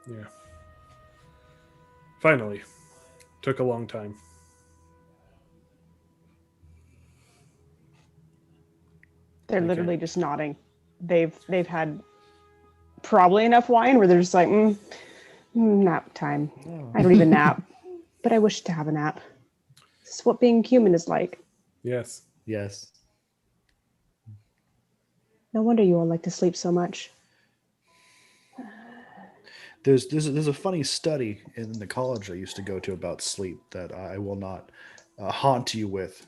Yeah. Finally. Took a long time. They're literally just nodding. They've had probably enough wine where they're just like, nap time. Oh. I don't even nap, but I wish to have a nap. This is what being human is like. Yes. Yes. No wonder you all like to sleep so much. There's a funny study in the college I used to go to about sleep that I will not haunt you with,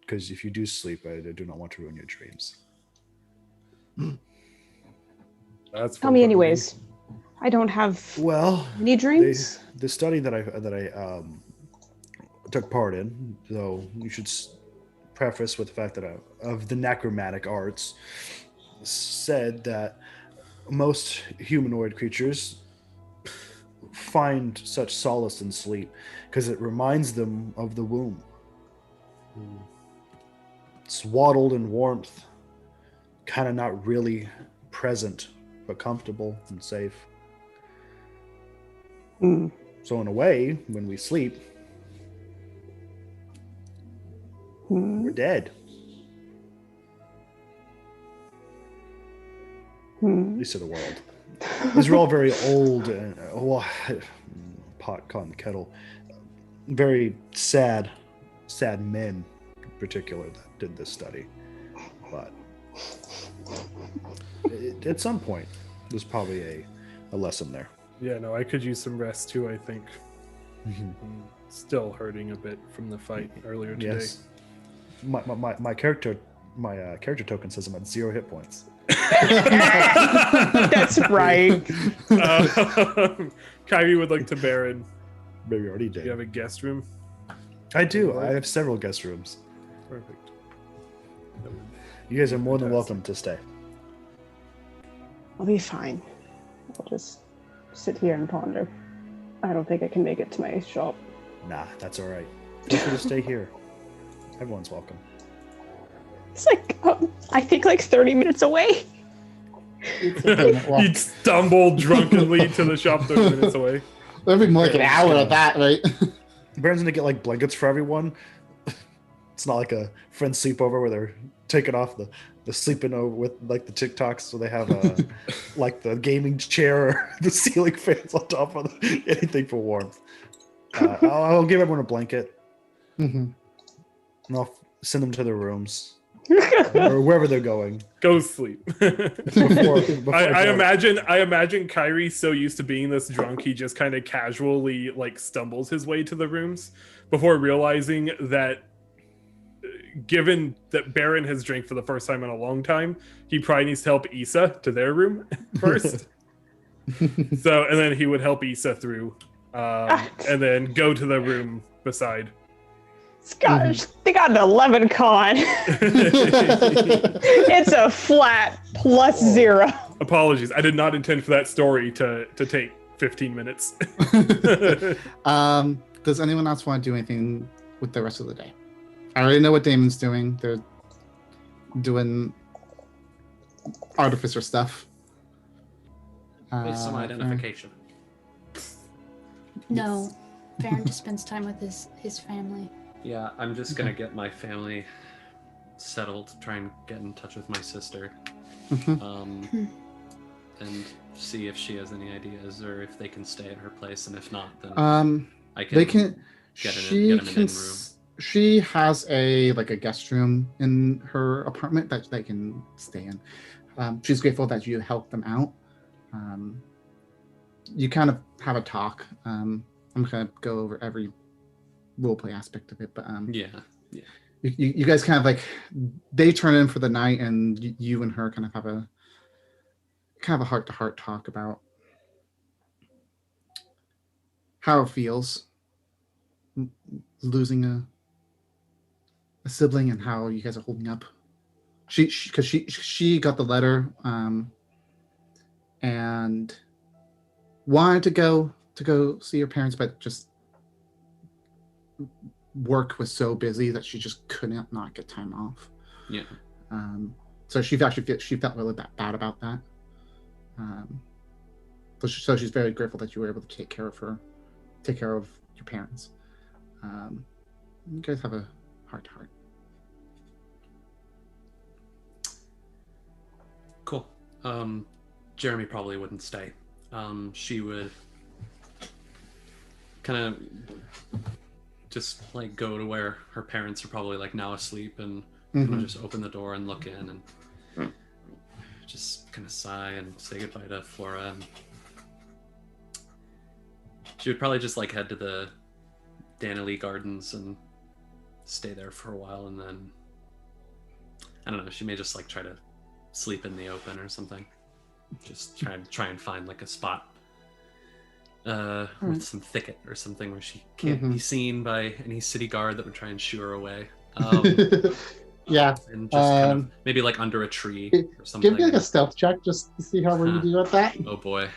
because if you do sleep, I do not want to ruin your dreams. That's Tell me anyways. I don't have any dreams. The study that I took part in, though you should preface with the fact that of the necromantic arts, said that most humanoid creatures find such solace in sleep because it reminds them of the womb. Swaddled in warmth, kind of not really present, but comfortable and safe. So in a way, when we sleep, we're dead. At least to the world. These are all very old and pot caught in the kettle. Very sad men in particular that did this study. But at some point, there's probably a lesson there. Yeah, no, I could use some rest too, I think. I'm still hurting a bit from the fight earlier today. Yes. my character token says I'm at 0 hit points. That's right. Kyrie would like to Baron. Maybe already did. You have a guest room? I do. I have several guest rooms. Perfect. You guys are more than welcome to stay. I'll be fine. I'll just sit here and ponder. I don't think I can make it to my shop. Nah, that's all right. Feel free to stay here. Everyone's welcome. It's like, I think like 30 minutes away. You'd stumble drunkenly to the shop 30 minutes away. That'd be more like an hour of that, right? Baron's gonna get like blankets for everyone. It's not like a friend sleepover where they're taking off the sleeping over with like the TikToks, so they have like the gaming chair or the ceiling fans on top of anything for warmth. I'll give everyone a blanket. Mm-hmm. And I'll send them to their rooms or wherever they're going. Go sleep. Before I imagine Kyrie's so used to being this drunk, he just kind of casually like stumbles his way to the rooms before realizing that given that Baron has drank for the first time in a long time, he probably needs to help Issa to their room first. So, and then he would help Issa through, and then go to the room beside. Gosh, they got an 11 con. It's a flat +0. Apologies, I did not intend for that story to take 15 minutes. Does anyone else want to do anything with the rest of the day? I already know what Damon's doing. They're doing artificer stuff. Based on identification. No, Baron just spends time with his family. Yeah, I'm just gonna get my family settled, try and get in touch with my sister, and see if she has any ideas or if they can stay at her place, and if not, then I can. They can. Get them an in-room. She has a guest room in her apartment that they can stay in. She's grateful that you helped them out. You kind of have a talk. I'm gonna go over every roleplay aspect of it, but yeah. You guys kind of like, they turn in for the night, and you and her kind of have a heart-to-heart talk about how it feels losing a sibling and how you guys are holding up. She got the letter and wanted to go see her parents, but just work was so busy that she just couldn't not get time off. Yeah. So she felt really bad about that. So she's very grateful that you were able to take care of your parents. You guys have a heart-to-heart. Cool. Jeremy probably wouldn't stay. She would kind of just like go to where her parents are probably like now asleep, and kind of just open the door and look in and just kind of sigh and say goodbye to Flora. And she would probably just like head to the Danalee Gardens and stay there for a while, and then I don't know, she may just like try to sleep in the open or something. Just try and find like a spot with some thicket or something where she can't be seen by any city guard that would try and shoo her away. Yeah. And just kind of maybe like under a tree or something. Give me like a stealth check just to see how well you do at that. Oh boy.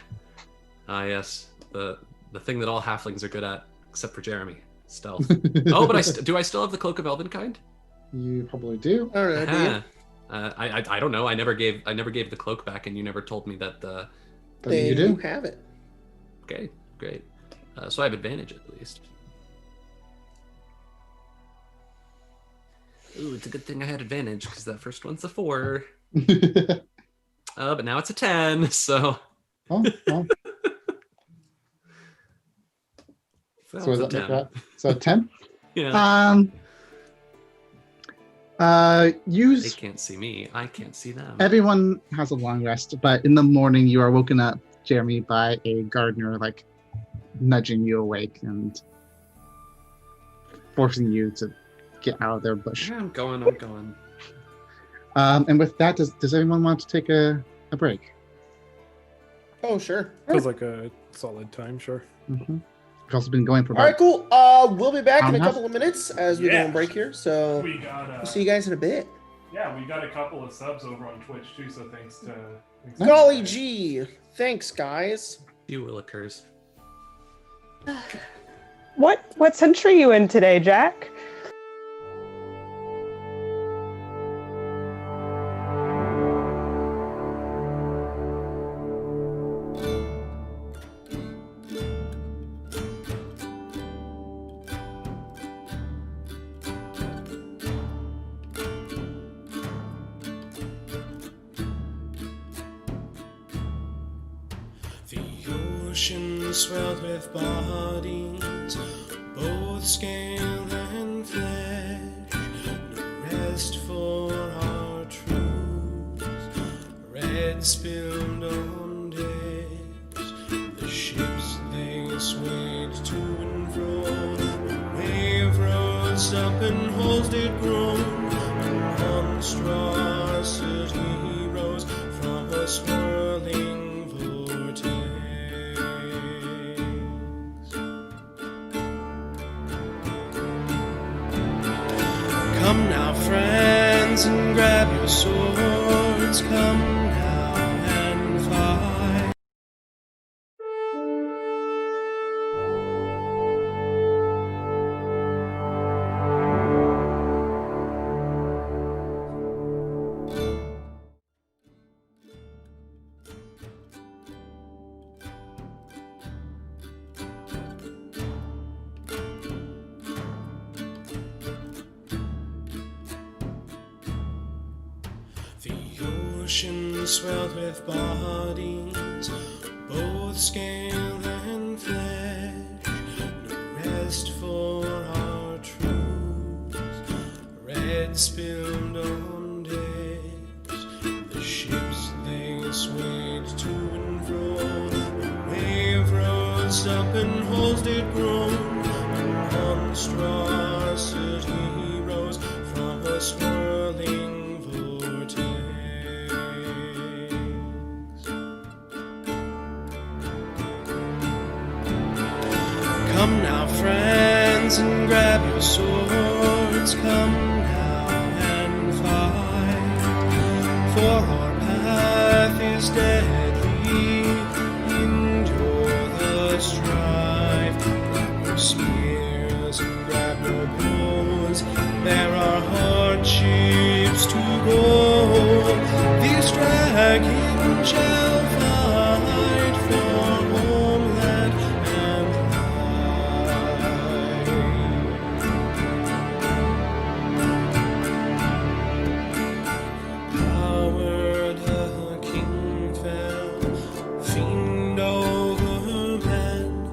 Yes. The thing that all halflings are good at, except for Jeremy. Stealth. Oh, but do I still have the Cloak of Elvenkind? You probably do. All right. I don't know. I never gave the cloak back, and you never told me that. Then you do. You have it. Okay, great. So I have advantage at least. Ooh, it's a good thing I had advantage because that first one's a 4. But now it's a 10. So. Oh, well. So is a that 10. like that? So 10? Yeah. Use. They can't see me. I can't see them. Everyone has a long rest, but in the morning you are woken up, Jeremy, by a gardener like nudging you awake and forcing you to get out of their bush. Yeah, I'm going. And with that, does anyone want to take a break? Oh, sure. Feels like a solid time, sure. Mm-hmm. We've also been going for All right, cool. We'll be back in a Uh-huh. couple of minutes as we go on break here. So We got we'll see you guys in a bit. yeah, we got a couple of subs over on Twitch too, so thanks to Golly gee. Thanks, guys. You will occurs. What century you in today, Jack? The ocean swelled with bodies, both scale and flesh. No rest for our troops, red spilled on decks. The ships they swayed to and fro. The wave rose up and hulls did groan. A monstrosity rose from a swirling come now, friends, and grab your swords. Come now and fight. Ocean swelled with bodies, both scale and flesh. No rest for our troops, red spilled on decks. The ships they swayed to and fro. The wave rose up and hulls did groan. A monstrosity rose from a swirling come now, friends, and grab your swords. Come now and fight. For our path is deadly. Endure the strife. Grab your spears and grab your bows. There are hardships to go. These dragons shall fight for homeland and Howard the king fell, fiend over man.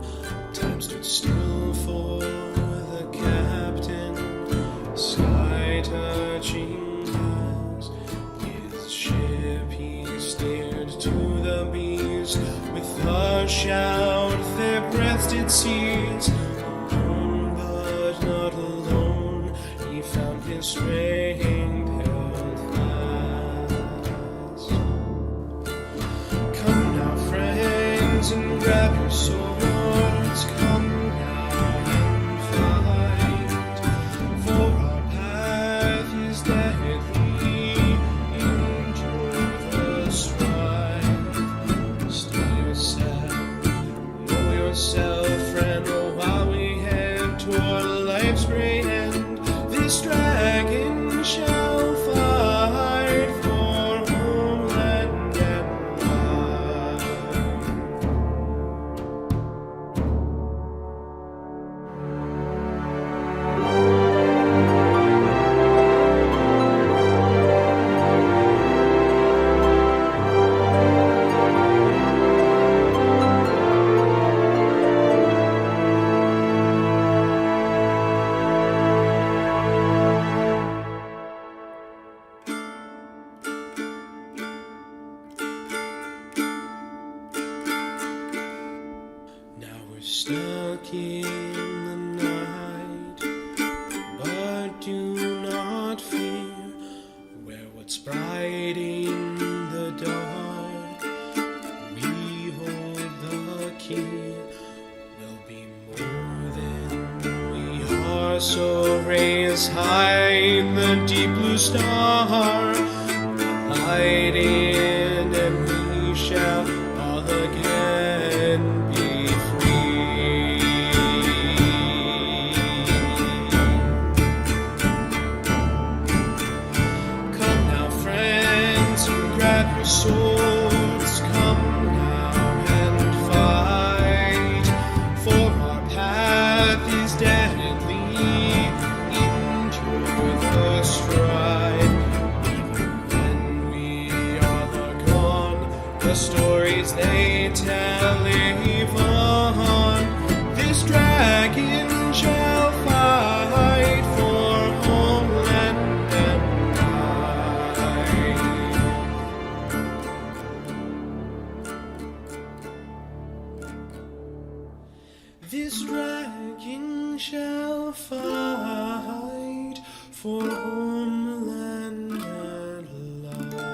Time stood still for the captain, sky touching us. His ship he steered to the beast. With a shout their breaths did seize. Alone but not alone, he found his strength held fast. Come now, friends, and grab your swords. Come now and fight. For our path is deadly. Endure the strife. Stay yourself, know yourself, friend. Oh, while we head toward life's great end, this dragon shall fight for homeland and life. Now we're stuck in the night, but do Hiding the dark, we hold the key. We'll be more than we are, so raise high the deep blue star. Light in and we shall all again be free. Come now, friends, grab your swords. Come now and fight, for our path is deadly. Endure the strife. The stories they tell live on. This dragon shall fight for homeland and life. This dragon shall fight for homeland and life.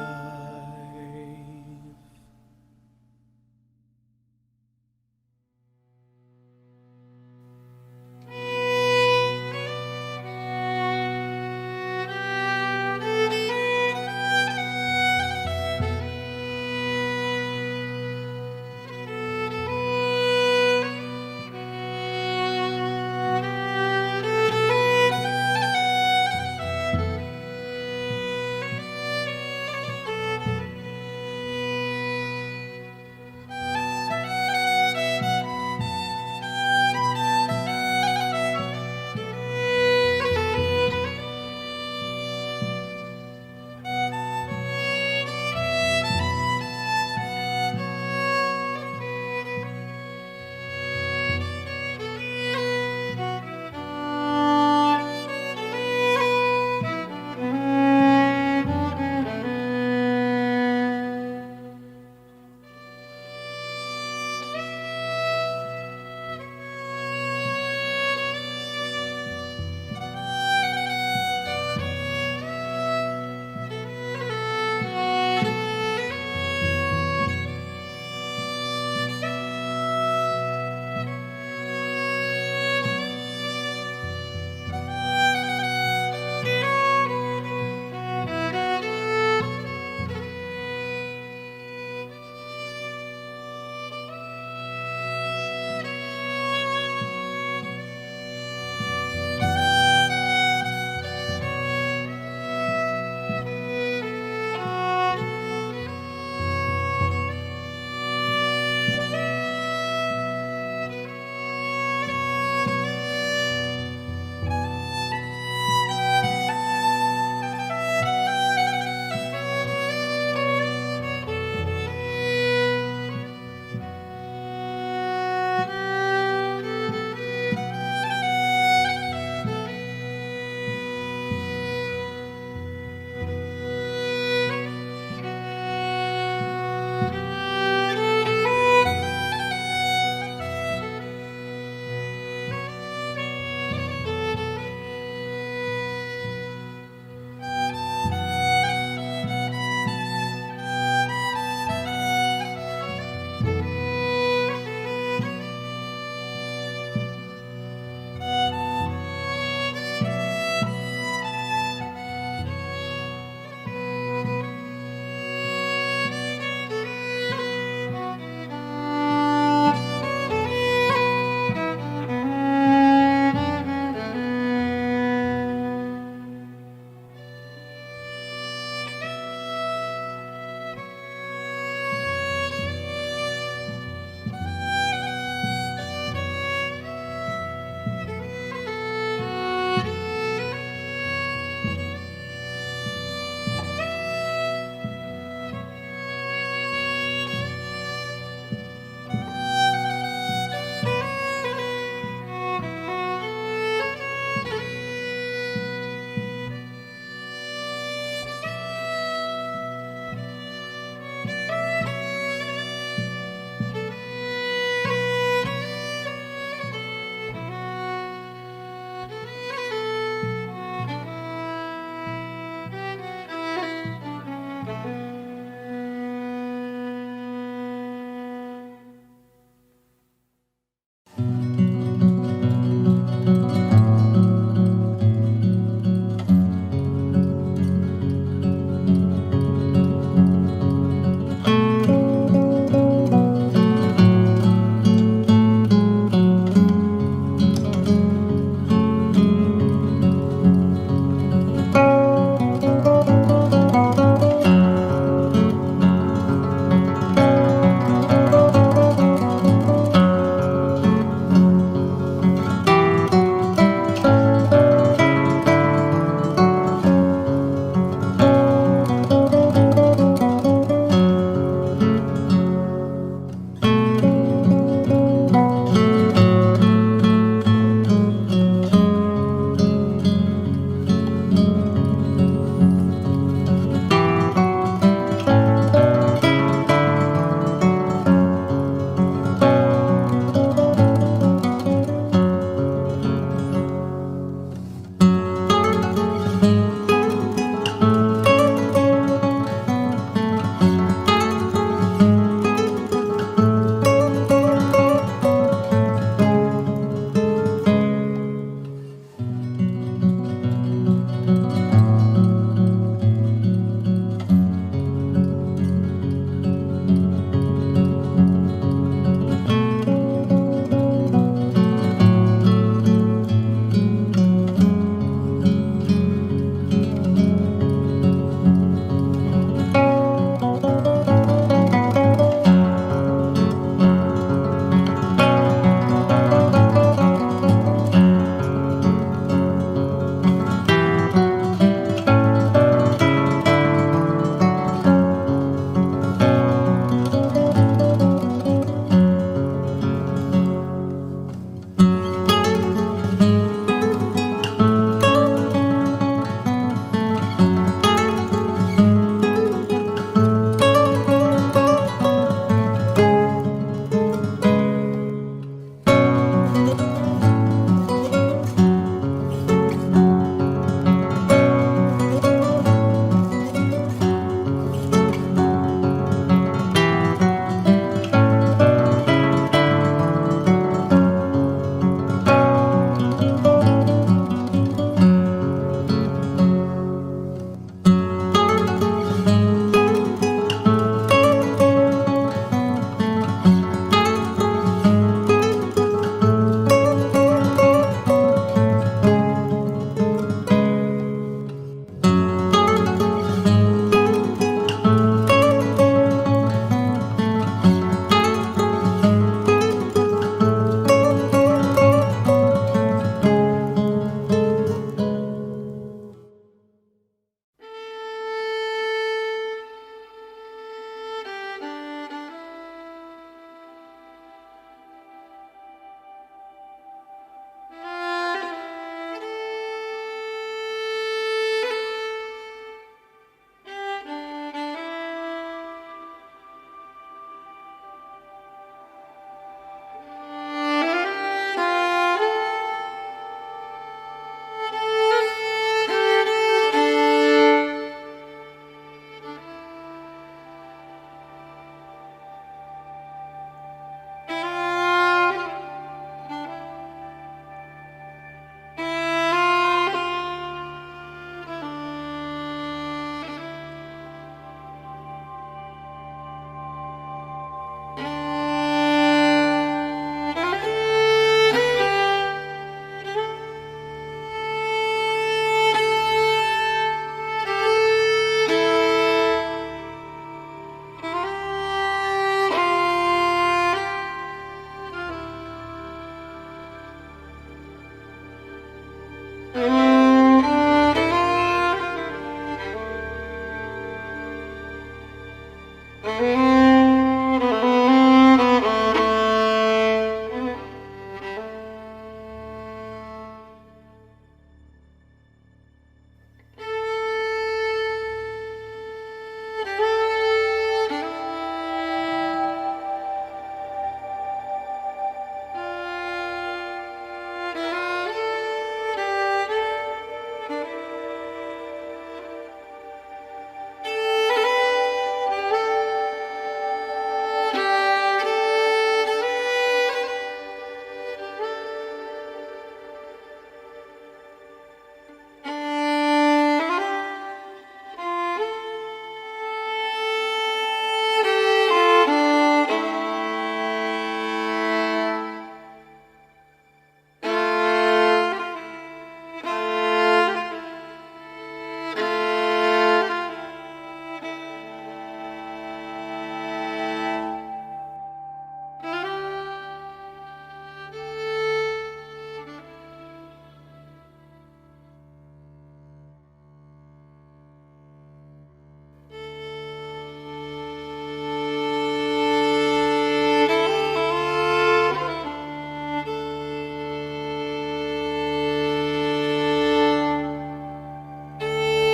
Bye.